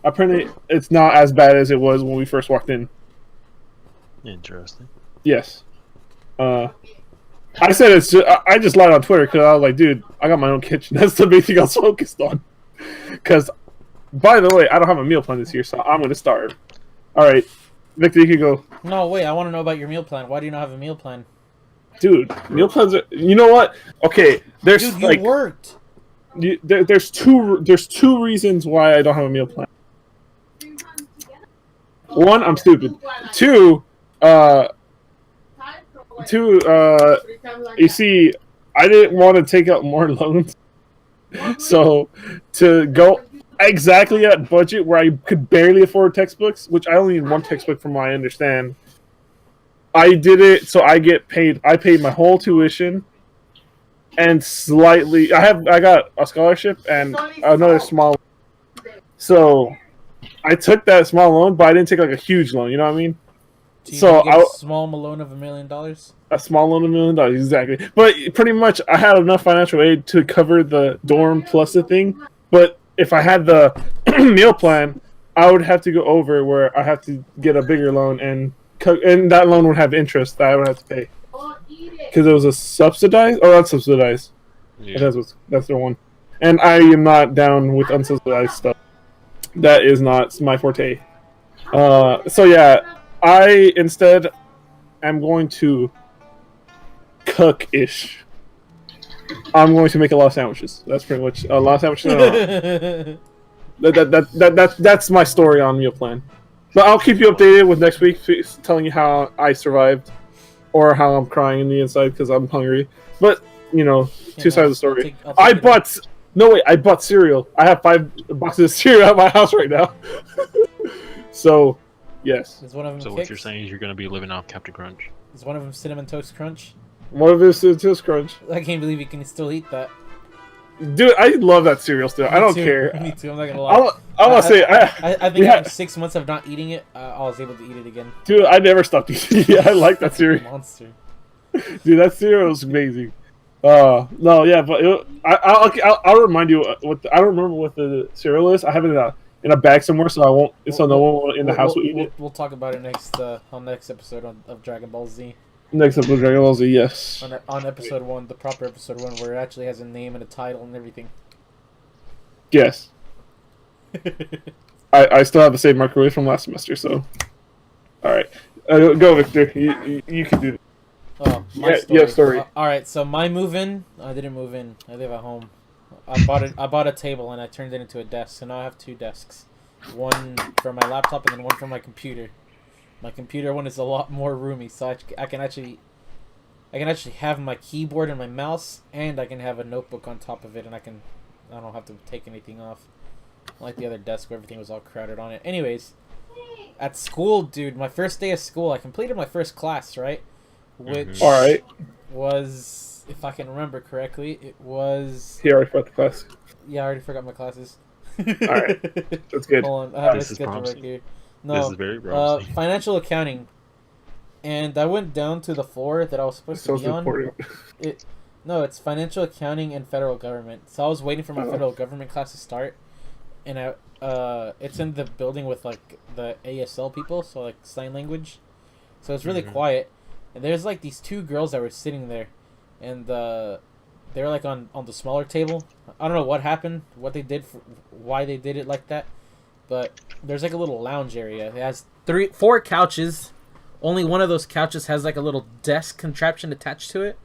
apparently, it's not as bad as it was when we first walked in. Interesting. Yes. I said I just lied on Twitter because I was like, dude, I got my own kitchen. That's the big thing I was focused on. Because, by the way, I don't have a meal plan this year, so I'm going to starve. All right. Victor, you can go. No, wait. I want to know about your meal plan. Why do you not have a meal plan? Dude, meal plans are... You know what? Okay, there's you worked. There's two reasons why I don't have a meal plan. One, I'm stupid. Two, you see, I didn't want to take out more loans. So, to go exactly at budget where I could barely afford textbooks, which I only need one textbook from what I understand, I did it so I paid my whole tuition and slightly... I got a scholarship and another small... So, I took that small loan, but I didn't take like a huge loan, you know what I mean? So a small loan of $1 million? A small loan of $1 million, exactly. But pretty much, I had enough financial aid to cover the dorm plus the thing. But if I had the meal plan, I would have to go over where I have to get a bigger loan, and that loan would have interest that I would have to pay. Because it was a subsidized, or not subsidized. Yeah. That's the one. And I am not down with unsubsidized stuff. That is not my forte. So yeah. I instead am going to cook-ish. I'm going to make a lot of sandwiches. That's pretty much a lot of sandwiches. That's my story on meal plan. But I'll keep you updated with next week, telling you how I survived, or how I'm crying in the inside because I'm hungry. But you know, two sides of the story. I bought cereal. I have 5 boxes of cereal at my house right now. So, yes. Is one of them so what you're saying is you're going to be living off Captain Crunch? Is one of them Cinnamon Toast Crunch? One of it is Toast Crunch. I can't believe you can still eat that. Dude, I love that cereal still. I don't care. Me too. I'm not gonna lie. I want to say, I think after 6 months of not eating it, I was able to eat it again. Dude, I never stopped eating it. I like that cereal. Monster. Dude, that cereal is amazing. No, yeah, but I'll remind you what I don't remember what the cereal is. I have it in a bag somewhere, so I won't. So no one in the house will eat it. We'll talk about it on next episode of Dragon Ball Z. Next episode of Dragon Ball Z, yes. On episode 1, the proper episode 1, where it actually has a name and a title and everything. Yes. I still have the same microwave from last semester, so. Alright. Go, Victor. You can do it. Oh, my story. Yeah, story. Alright, so my move-in, I didn't move in. I live at home. I bought a table and I turned it into a desk, so now I have 2 desks. One for my laptop and then one for my computer. My computer one is a lot more roomy, so I can actually have my keyboard and my mouse, and I can have a notebook on top of it, and I don't have to take anything off. Like the other desk where everything was all crowded on it. Anyways, at school, dude, my first day of school, I completed my first class, right? Which was, if I can remember correctly, it was... He already forgot the class. Yeah, I already forgot my classes. Alright, that's good. Hold on, I have my schedule right here. No, this is very promising. Financial accounting, and I went down to the floor that I was supposed to be on. No, it's financial accounting and federal government. So I was waiting for my federal government class to start, and it's in the building with like the ASL people, so like sign language. So it's really quiet, and there's like these 2 girls that were sitting there, and they were like on the smaller table. I don't know what happened, what they did, why they did it like that. But there's like a little lounge area. It has 4 couches. Only one of those couches has like a little desk contraption attached to it.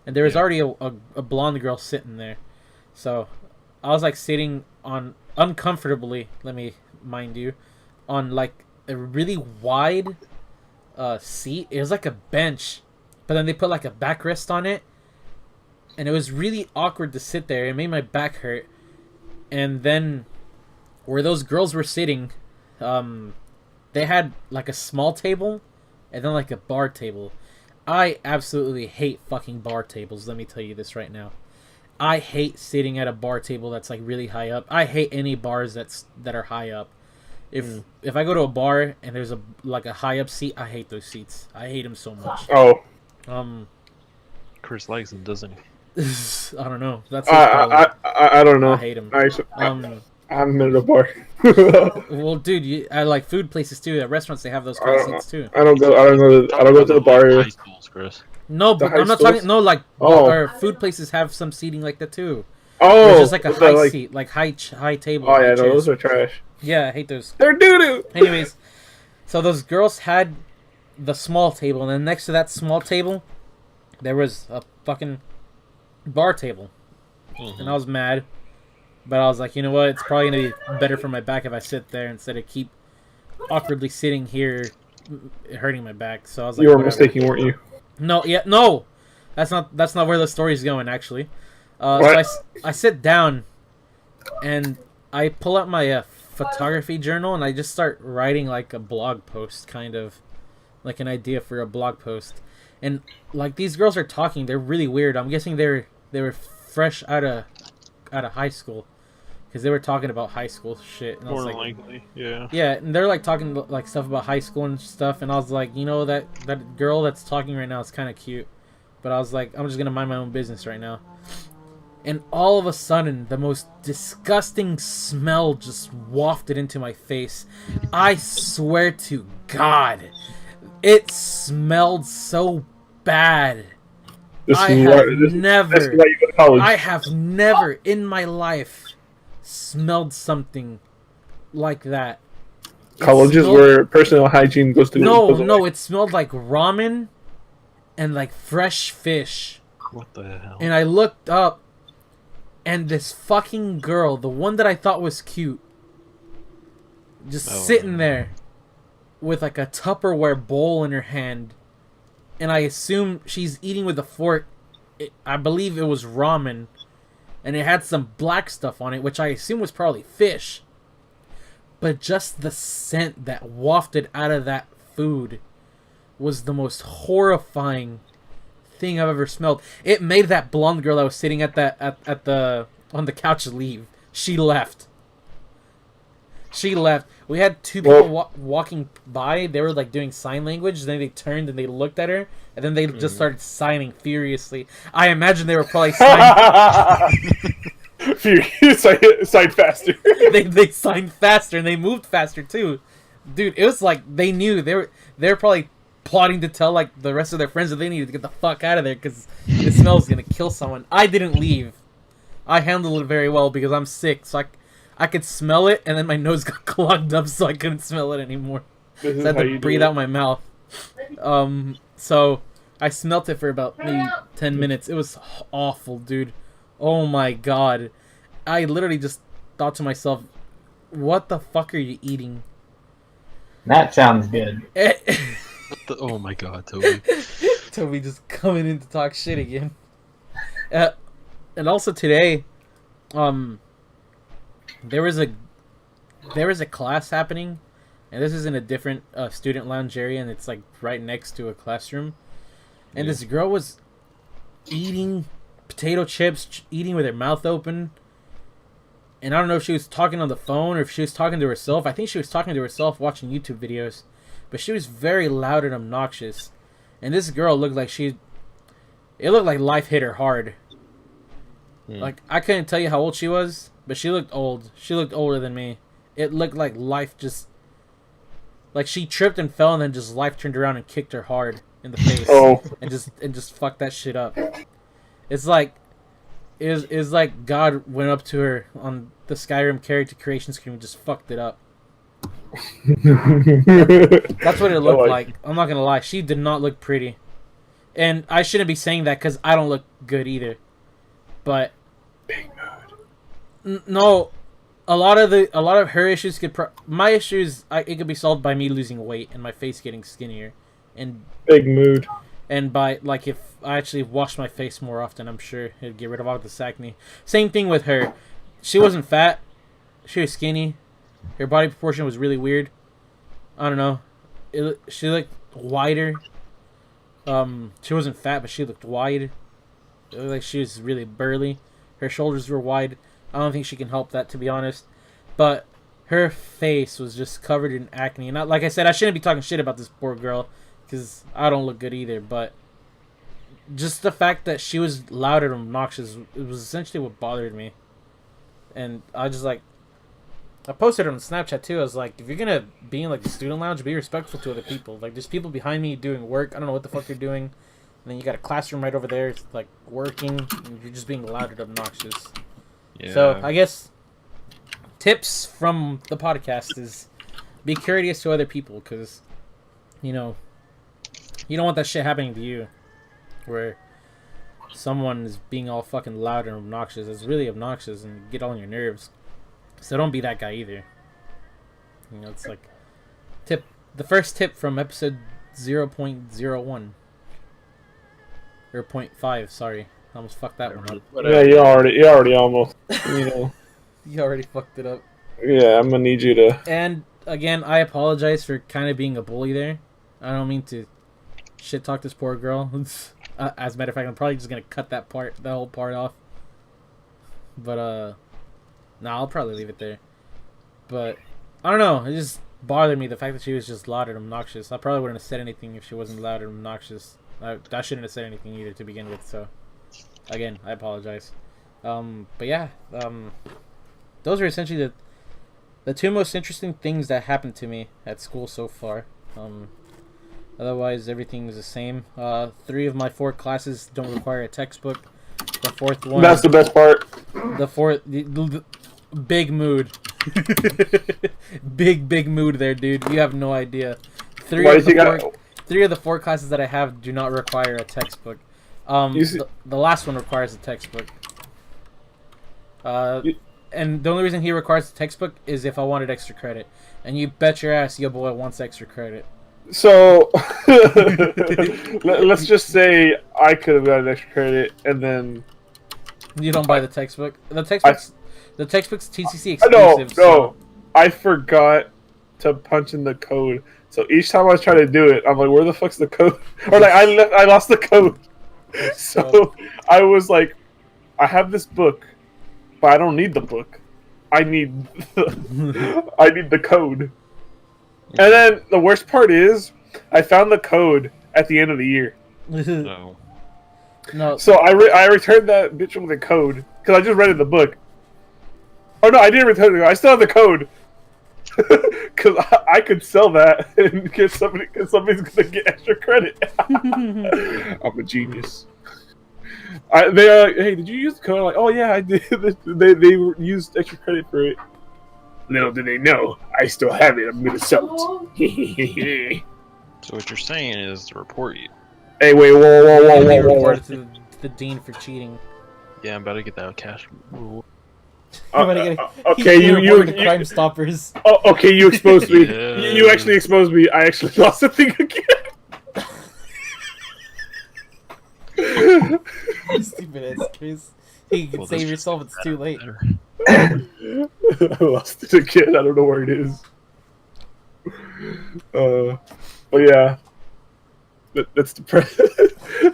And there was already a blonde girl sitting there. So I was like sitting on, uncomfortably, let me mind you, on like a really wide seat. It was like a bench. But then they put like a backrest on it. And it was really awkward to sit there. It made my back hurt. And then... where those girls were sitting, they had like a small table and then like a bar table. I absolutely hate fucking bar tables, let me tell you this right now. I hate sitting at a bar table that's like really high up. I hate any bars that are high up. If I go to a bar and there's like a high up seat, I hate those seats. I hate them so much. Chris likes them, doesn't he? I don't know. That's I don't know. I hate them. I haven't been at a bar. Well, dude, I like food places too. At restaurants, they have those kind of seats too. I don't go to the bar. High schools, Chris. No, but I'm not talking. No, like our food places have some seating like that too. Oh, it's just like a high seat, like high table. Oh yeah, no, those are trash. Yeah, I hate those. They're doo doo. Anyways, so those girls had the small table, and then next to that small table, there was a fucking bar table, and I was mad. But I was like, you know what? It's probably going to be better for my back if I sit there instead of keep awkwardly sitting here hurting my back. So I was like, you were mistaken, weren't you? No, yeah, no. That's not where the story's going, actually. So I sit down and I pull out my photography journal and I just start writing like a blog post, kind of like an idea for a blog post. And like these girls are talking, they're really weird. I'm guessing they were fresh out of high school, because they were talking about high school shit. And More than likely, yeah. Yeah, and they're like talking like stuff about high school and stuff, and I was like, you know, that girl that's talking right now is kind of cute, but I was like, I'm just gonna mind my own business right now. And all of a sudden, the most disgusting smell just wafted into my face. I swear to God, it smelled so bad. I have never in my life smelled something like that. Colleges where personal hygiene goes to No, it smelled like ramen and like fresh fish. What the hell? And I looked up, and this fucking girl, the one that I thought was cute, just sitting there with like a Tupperware bowl in her hand. And I assume she's eating with a fork. I believe it was ramen. And it had some black stuff on it, which I assume was probably fish. But just the scent that wafted out of that food was the most horrifying thing I've ever smelled. It made that blonde girl that was sitting at on the couch leave. She left. She left. We had two people walking by. They were like doing sign language. Then they turned and they looked at her, and then they just started signing furiously. I imagine they were probably signing. Furious, sign faster. they signed faster and they moved faster too, dude. It was like they knew they were probably plotting to tell like the rest of their friends that they needed to get the fuck out of there because the smell is gonna kill someone. I didn't leave. I handled it very well because I'm sick, so I could smell it, and then my nose got clogged up, so I couldn't smell it anymore. So I had to breathe out my mouth. So I smelt it for about maybe 10 minutes. It was awful, dude. Oh my god. I literally just thought to myself, what the fuck are you eating? That sounds good. Oh my god, Toby. Toby just coming in to talk shit again. And also today, there was a class happening, and this is in a different student lounge area, and it's like right next to a classroom. And this girl was eating potato chips, eating with her mouth open. And I don't know if she was talking on the phone or if she was talking to herself. I think she was talking to herself watching YouTube videos. But she was very loud and obnoxious. And this girl looked like it looked like life hit her hard. Like, I couldn't tell you how old she was, but she looked old. She looked older than me. It looked like life just... Like, she tripped and fell, and then just life turned around and kicked her hard in the face. And just fucked that shit up. It's like... It's like God went up to her on the Skyrim character creation screen and just fucked it up. That's what it looked like. I'm not gonna lie. She did not look pretty. And I shouldn't be saying that because I don't look good either. But... No, a lot of her issues could my issues it could be solved by me losing weight and my face getting skinnier, and big mood. And by like if I actually wash my face more often, I'm sure it'd get rid of all the acne. Same thing with her. She wasn't fat. She was skinny. Her body proportion was really weird. I don't know. She looked wider. She wasn't fat, but she looked wide. It looked like she was really burly. Her shoulders were wide. I don't think she can help that, to be honest. But her face was just covered in acne. And like I said, I shouldn't be talking shit about this poor girl, because I don't look good either. But just the fact that she was loud and obnoxious, it was essentially what bothered me. And I just like... I posted it on Snapchat too. I was like, if you're gonna be in like the student lounge, be respectful to other people. Like, there's people behind me doing work. I don't know what the fuck you're doing. And then you got a classroom right over there. It's like working. And you're just being loud and obnoxious. Yeah. So I guess tips from the podcast is be courteous to other people, because you know you don't want that shit happening to you, where someone is being all fucking loud and obnoxious. It's really obnoxious and get on your nerves. So don't be that guy either. You know, it's like the first tip from episode 0.01 or 0.5. Sorry. I almost fucked that one up. Yeah, you already almost, you know. You already fucked it up. Yeah, I'm gonna need you to... And, again, I apologize for kind of being a bully there. I don't mean to shit talk this poor girl. As a matter of fact, I'm probably just gonna cut that whole part off. But, nah, I'll probably leave it there. But, I don't know, it just bothered me, the fact that she was just loud and obnoxious. I probably wouldn't have said anything if she wasn't loud and obnoxious. I shouldn't have said anything either to begin with, so... Again, I apologize. But yeah, those are essentially the two most interesting things that happened to me at school so far. Otherwise, everything is the same. 3 of my 4 classes don't require a textbook. The 4th one... That's the best part. The 4th... The big mood. big mood there, dude. You have no idea. 3 of the 4 classes that I have do not require a textbook. The last one requires a textbook. And the only reason he requires a textbook is if I wanted extra credit. And you bet your ass your boy wants extra credit. So, let's just say I could have gotten extra credit, and then... You don't buy the textbook? The textbook's TCC exclusive. No. I forgot to punch in the code. So each time I was trying to do it, I'm like, where the fuck's the code? Or like, I lost the code. So I was like, I have this book, but I don't need the book. I need the code. And then the worst part is, I found the code at the end of the year. No. No. So I returned that bitch with the code because I just read it in the book. Oh no, I didn't return it. I still have the code because I could sell that and get somebody. Because somebody's gonna get extra credit. I'm a genius. They're like, hey, did you use the code? I'm like, oh yeah, I did. They used extra credit for it. Little did they know, I still have it. I'm gonna sell it. So what you're saying is to report you. Hey, wait, whoa. Reported to the dean for cheating. Yeah, I'm about to get that cash. Okay, you the Crime Stoppers. Oh, okay, you exposed me. Yeah. You actually exposed me. I actually lost the thing again. Stupid ass Chris. You can save yourself. It's too late. I lost it again. I don't know where it is. But yeah, that's depressing.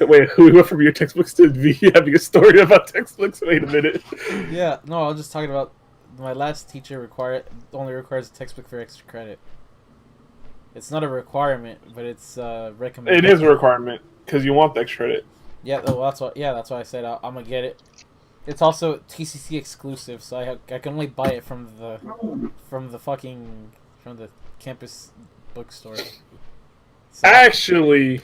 Wait, we went from your textbooks to me having a story about textbooks. Wait a minute. Yeah, no, I was just talking about my last teacher only requires a textbook for extra credit. It's not a requirement, but it's recommended. It is a requirement because you want the extra credit. Yeah, well, that's why I said I'm gonna get it. It's also TCC exclusive, so I can only buy it from the campus bookstore. So, Actually,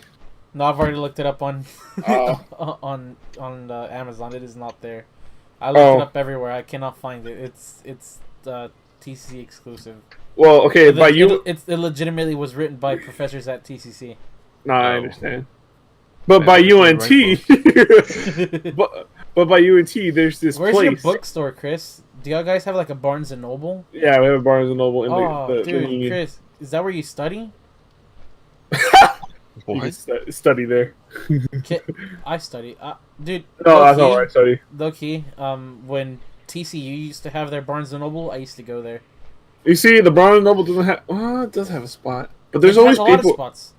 no, I've already looked it up on Oh. on Amazon. It is not there. I looked it up everywhere. I cannot find it. It's TCC exclusive. well, okay, It legitimately was written by professors at TCC. No, I understand. But by UNT, but by UNT, there's this Where's place. your bookstore, Chris? Do y'all guys have like a Barnes and Noble? Yeah, we have a Barnes and Noble in the dude, Union. Chris, is that where you study? You can study there. I study, dude. No, that's not where I study. Low key, when TCU used to have their Barnes and Noble, I used to go there. You see, the Barnes and Noble doesn't have. Well, it does have a spot, but there's always a lot people. of spots.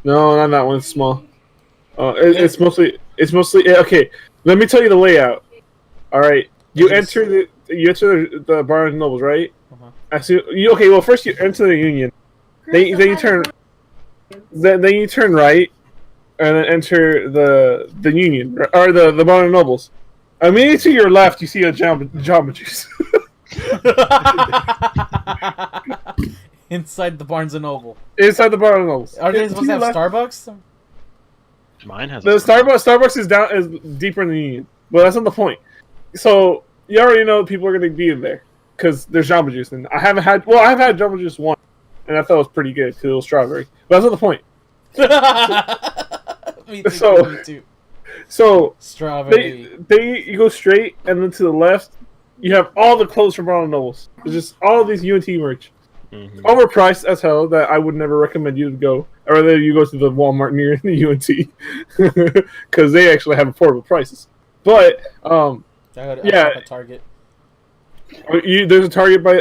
No, not that one. It's small. It's mostly. Okay. Let me tell you the layout. All right, you enter the Barnes and Nobles, right? Okay. Well, first you enter the Union. Then you turn. Then you turn right, and then enter the Union or the Barnes and Nobles. Immediately to your left, you see a Jamba Juice. Inside the Barnes and Noble. Inside the Barnes and Nobles. Are they supposed to have Starbucks? Mine has. The Starbucks is deeper in the Union, but that's not the point. So you already know people are going to be in there because there's Jamba Juice, and I've had Jamba Juice once, and I thought it was pretty good because it was strawberry. But that's not the point. Me too. So strawberry. You go straight, and then to the left, you have all the clothes from Barnes and Nobles. There's just all of these UNT merch. Mm-hmm. Overpriced as hell that I would never recommend you to go. Or rather, you go to the Walmart near the UNT because they actually have affordable prices. But yeah, at Target. There's a Target by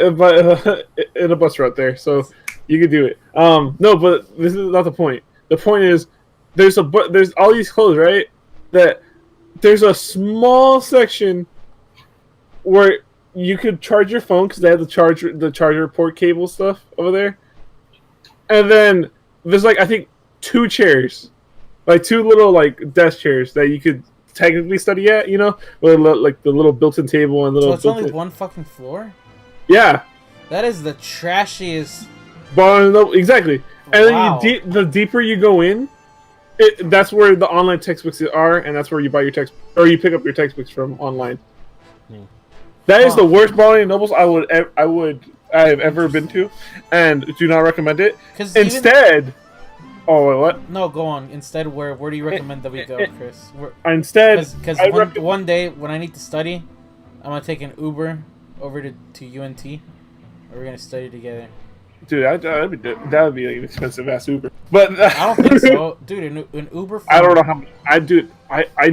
in a bus route there, so you could do it. No, but this is not the point. The point is there's all these clothes, right? That there's a small section where you could charge your phone because they have the charger port cable stuff over there, and then there's I think 2 chairs, two little desk chairs that you could technically study at, with the little built-in table and little. So it's only one fucking floor. Yeah, that is the trashiest. Exactly, and wow. Then the deeper you go in, that's where the online textbooks are, and that's where you buy your text or you pick up your textbooks from online. That is the worst Barnes and Nobles I have ever been to, and do not recommend it. Instead, Oh, wait, what? No, go on. Instead, where do you recommend that we go, Chris? Instead, Because one day when I need to study, I'm gonna take an Uber over to UNT. And we're gonna study together. Dude, that would be an expensive ass Uber. But I don't think so, dude. An Uber. I don't know how. I've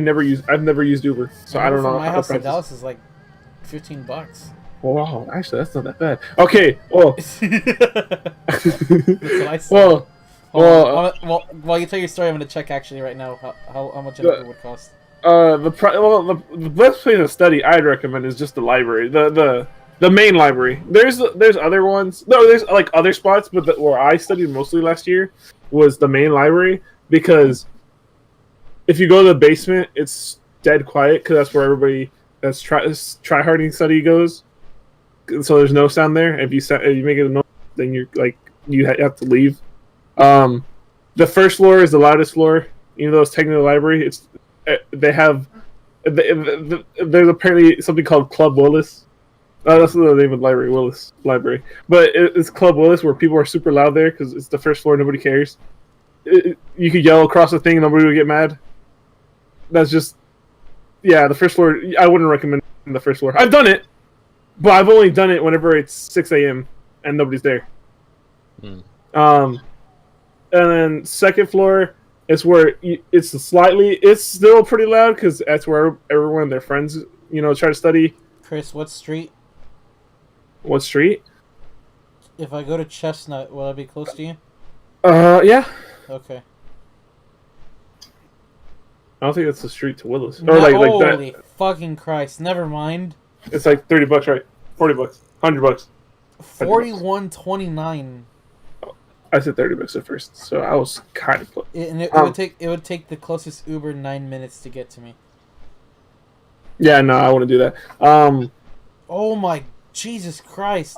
never used Uber, so I don't know. My house in Dallas is like $15. Wow, actually, that's not that bad. Okay, well. That's what I said. Well, while you tell your story, I'm gonna check actually right now how much an Uber would cost. The best place to study I'd recommend is just the library, the main library. There's other ones. No, there's like other spots, but where I studied mostly last year was the main library, because if you go to the basement, it's dead quiet because that's where everybody that's tryharding study goes. So there's no sound there. If you make it a noise, then you have to leave. The first floor is the loudest floor. Even though it's technically a library, there's apparently something called Club Willis. That's the name of the library, Willis Library. But it's Club Willis, where people are super loud there because it's the first floor. Nobody cares. You could yell across the thing, and nobody would get mad. That's just, yeah, the first floor. I wouldn't recommend the first floor. I've done it, but I've only done it whenever it's 6 a.m. and nobody's there. And then second floor is where it's still pretty loud because that's where everyone and their friends, try to study. Chris, what street? What street? If I go to Chestnut, will I be close to you? Yeah. Okay. I don't think it's the street to Willis. Or holy fucking Christ! Never mind. It's like $30, right? $40, $100. $41.29. I said $30 at first, so I was kind of close. It would take the closest Uber 9 minutes to get to me. Yeah, no, I wouldn't do that. Oh my Jesus Christ!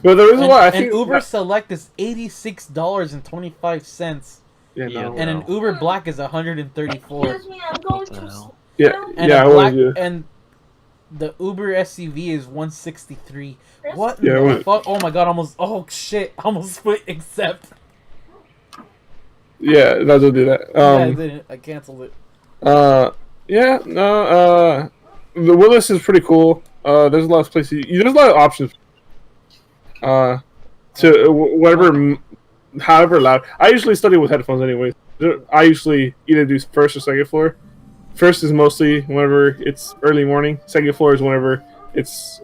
But the reason why I think Uber Select is $86.25. Yeah, no. And an Uber Black is $134. Excuse me, I'm going to. Yeah, and I wouldn't do that. And the Uber SUV is $163. What Yeah, the fuck? Oh my god! Almost put accept. Yeah, that's will do that. I didn't. I canceled it. Yeah, no. The Willis is pretty cool. There's a lot of places. There's a lot of options. However loud. I usually study with headphones anyways. I usually either do first or second floor. First is mostly whenever it's early morning. Second floor is whenever it's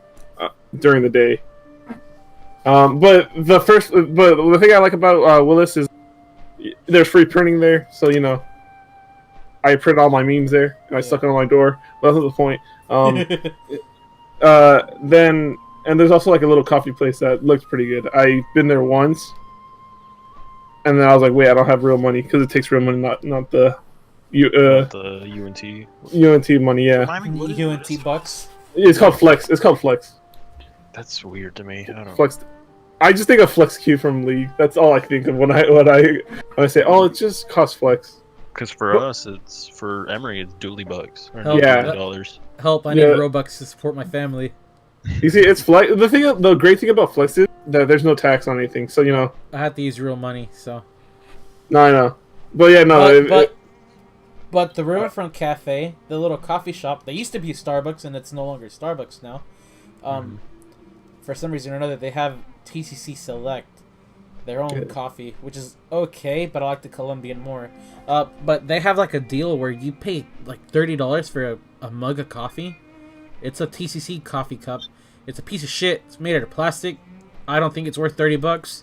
during the day. But the thing I like about Willis is there's free printing there, so I print all my memes there and I stuck it on my door. That's not the point. And there's also like a little coffee place that looks pretty good. I've been there once, and then I was like, wait, I don't have real money because it takes real money, not the UNT money. Yeah, UNT bucks. It's called Flex. That's weird to me. I don't know. Flex. I just think of Flex Q from League. That's all I think of when I say, oh, it just costs Flex. Because for us, for Emory, it's dually bucks. Yeah. $20. Help! I need Robux to support my family. You see, it's Flex. The great thing about Flex is that there's no tax on anything. So I have to use real money. So. No, I know. But yeah, no. But the Riverfront Cafe, the little coffee shop, they used to be Starbucks, and it's no longer Starbucks now. For some reason or another, they have TCC Select, their own coffee, which is okay, but I like the Colombian more. But they have like a deal where you pay like $30 for a mug of coffee. It's a TCC coffee cup. It's a piece of shit. It's made out of plastic. I don't think it's worth $30,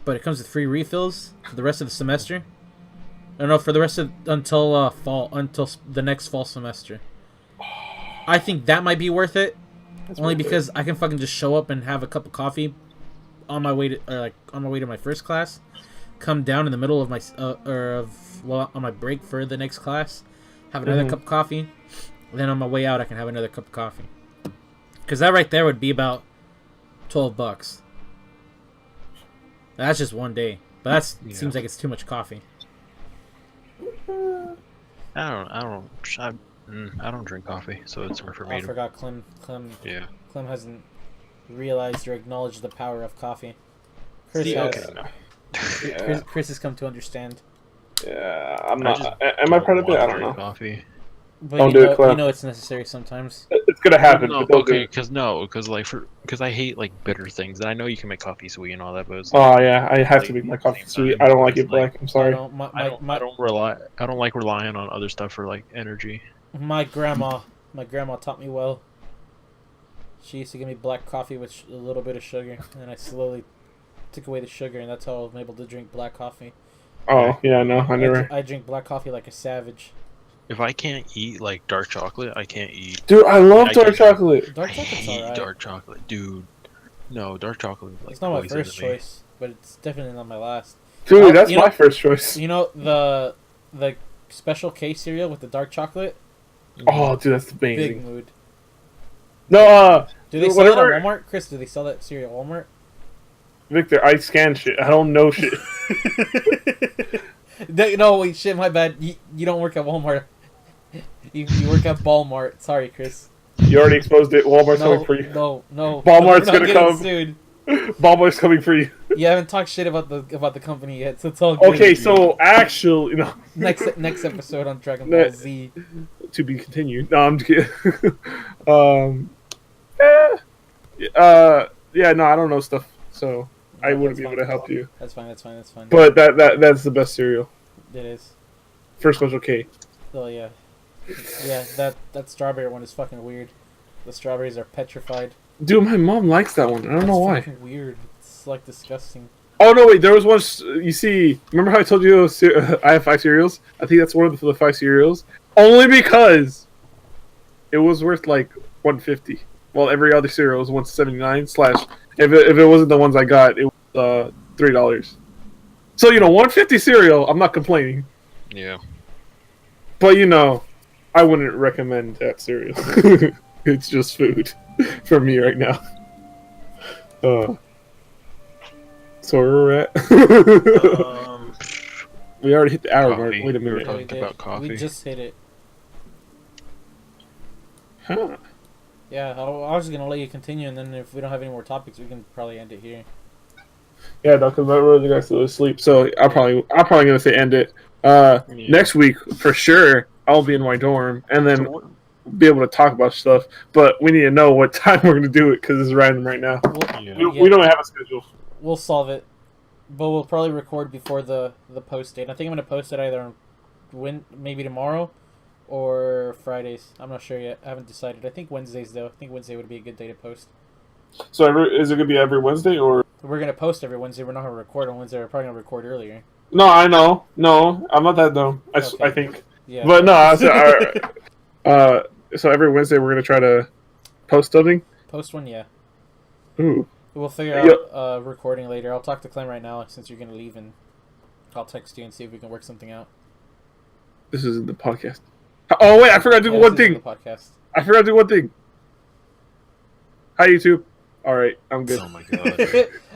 but it comes with free refills for the rest of the semester. I don't know, for the rest of until the next fall semester. I think that might be worth it. Only because I can fucking just show up and have a cup of coffee on my way to my first class, come down in the middle of my on my break for the next class, have another cup of coffee, and then on my way out I can have another cup of coffee. Because that right there would be about $12. That's just one day, but seems like it's too much coffee. I don't drink coffee, so it's hard for me. I forgot Clem. Yeah. Clem hasn't realized or acknowledged the power of coffee. Chris See, has. okay, no. Chris has come to understand. Yeah, I'm I not. just Am I proud of it? want I don't know. coffee. But Don't you do it, know, Clem. you know it's necessary sometimes. It's gonna happen, No, but don't do okay, it. because I hate like bitter things, and I know you can make coffee sweet and all that, but it's like Oh yeah, I have to like make my at the coffee same sweet. time, I don't like it's it black. I'm sorry. No, my, I my, don't I my, don't rely I don't like relying on other stuff for like energy. my grandma taught me well. She used to give me black coffee with a little bit of sugar, and I slowly took away the sugar, and that's how I'm able to drink black coffee. Oh yeah, no, I never. I drink black coffee like a savage. If I can't eat like dark chocolate, I can't eat. Dude, I love I dark get- chocolate. Dark I chocolate's hate alright. dark chocolate, dude. No, dark chocolate is like It's not my poison first to me. choice, but it's definitely not my last. Dude, that's you know- my first choice. You know the special K cereal with the dark chocolate? Oh, dude, that's Big amazing. mood. No, Do they sell it whatever- at Walmart? Chris, do they sell that cereal at Walmart? Victor, I scan shit. I don't know shit. No, wait, shit, my bad. You don't work at Walmart. You work at Walmart. Sorry, Chris. You already exposed it. Walmart's No, coming for you. no. Walmart's We're not gonna getting come. sued. Walmart's coming for you. You haven't talked shit about the company yet, so it's all good. Okay, so actually, you know, next episode on Dragon Ball Z. to be continued. No, I'm just kidding. Yeah, no, I don't know stuff, so I wouldn't That's be able fine. to help you. That's fine. That's fine. But that's the best cereal. It is. First Special K. Oh yeah, that strawberry one is fucking weird. The strawberries are petrified. Dude, my mom likes that one. I don't know why. Fucking weird. It's like disgusting. Oh no, wait. There was one. You see, remember how I told you I have 5 cereals? I think that's one of the 5 cereals. Only because it was worth like $1.50. Well, every other cereal was $1.79. Slash, if it wasn't the ones I got, it was $3. So $1.50 cereal. I'm not complaining. Yeah. But I wouldn't recommend that cereal. It's just food for me right now. So where we're at? We already hit the hour mark. Coffee. Wait a We were minute. talking about coffee. We just hit it. Huh. Yeah, I was gonna let you continue, and then if we don't have any more topics, we can probably end it here. Yeah, no, because my other guy's still asleep. So I'm probably gonna say end it. Next week for sure. I'll be in my dorm, and then be able to talk about stuff. But we need to know what time we're gonna do it because it's random right now. We don't have a schedule. We'll solve it, but we'll probably record before the post date. I think I'm gonna post it either maybe tomorrow or Fridays. I'm not sure yet. I haven't decided. I think Wednesdays though. I think Wednesday would be a good day to post. So is it gonna be every Wednesday or? We're gonna post every Wednesday. We're not gonna record on Wednesday. We're probably gonna record earlier. No, I know. No, I'm not that dumb. Okay. I think. Yeah. But no. So every Wednesday we're gonna try to post something. Post one, yeah. Ooh. We'll figure out recording later. I'll talk to Clem right now since you're gonna leave, and I'll text you and see if we can work something out. This isn't the podcast. Oh wait, I forgot to do one this isn't thing. the podcast. I forgot to do one thing. Hi YouTube. All right, I'm good. Oh my god.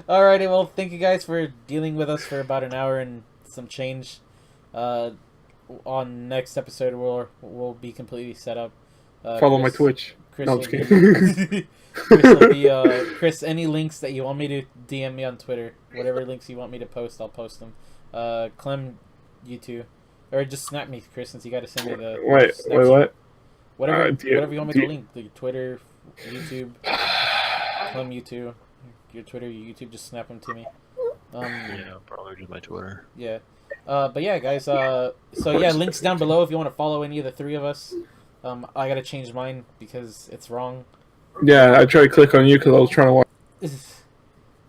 Alrighty, well, thank you guys for dealing with us for about an hour and some change. On next episode, we'll be completely set up. Follow my Twitch. Chris No, I'm will just be, Chris will be, Chris, any links that you want me to DM me on Twitter, whatever links you want me to post, I'll post them. Clem, you too. Or just snap me, Chris, since you got to send me the... Wait, Snapchat. what? Whatever, Do you- whatever you want me do to you- link. The Twitter, YouTube, Clem, you too. Your Twitter, your YouTube, just snap them to me. Yeah, probably just my Twitter. Yeah. But yeah, guys, so yeah, links down below if you want to follow any of the 3 of us. I gotta change mine because it's wrong. Yeah, I tried to click on you because I was trying to watch.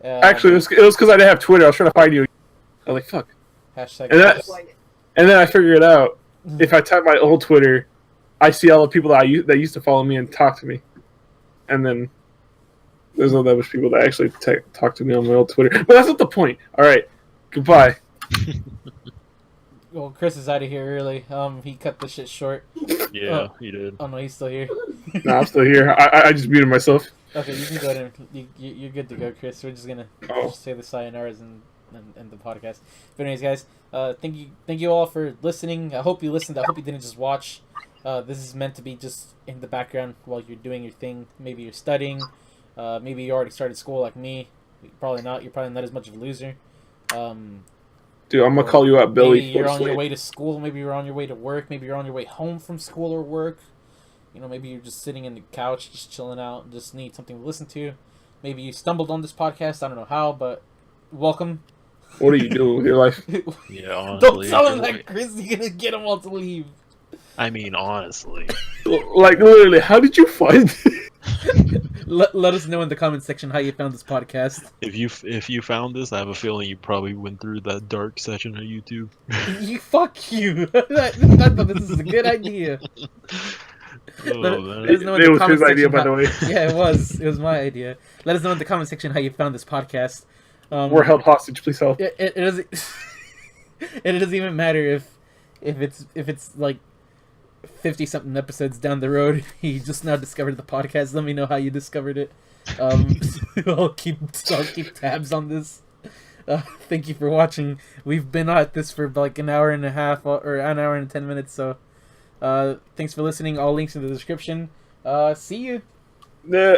Actually, it was because I didn't have Twitter. I was trying to find you. I was like, fuck. Hashtag. And then I figured it out. If I type my old Twitter, I see all the people that used to follow me and talk to me. And then there's not that much people that actually talk to me on my old Twitter. But that's not the point. All right. Goodbye. Well, Chris is out of here early. He cut the shit short. Yeah, he did. Oh no, he's still here. No, I'm still here. I just muted myself. Okay, you can go ahead and you're good to go, Chris. We're just gonna just say the sayonara's and the podcast. But anyways, guys, thank you all for listening. I hope you listened. I hope you didn't just watch. This is meant to be just in the background while you're doing your thing. Maybe you're studying. Maybe you already started school like me. Probably not. You're probably not as much of a loser. Dude, I'm gonna call you out, Billy. Maybe you're on your way to school. Maybe you're on your way to work. Maybe you're on your way home from school or work. You know, maybe you're just sitting in the couch, just chilling out, and just need something to listen to. Maybe you stumbled on this podcast. I don't know how, but welcome. What are you doing with your life? Yeah, honestly. Don't tell him that, Chris. You're gonna get them all to leave. I mean, honestly. Like, literally, how did you find it? Let us know in the comment section how you found this podcast. If you found this, I have a feeling you probably went through that dark section of YouTube. Fuck you. I thought this is a good idea. Let us know in It the was comment his idea, section by the way. Yeah, it was. It was my idea. Let us know in the comment section how you found this podcast. We're held hostage. Please help. It doesn't. It doesn't even matter if it's like 50 something episodes down the road. You just now discovered the podcast. Let me know how you discovered it. I'll keep tabs on this. Thank you for watching. We've been at this for like an hour and a half or an hour and 10 minutes. So, thanks for listening. All links in the description. See you. Nah.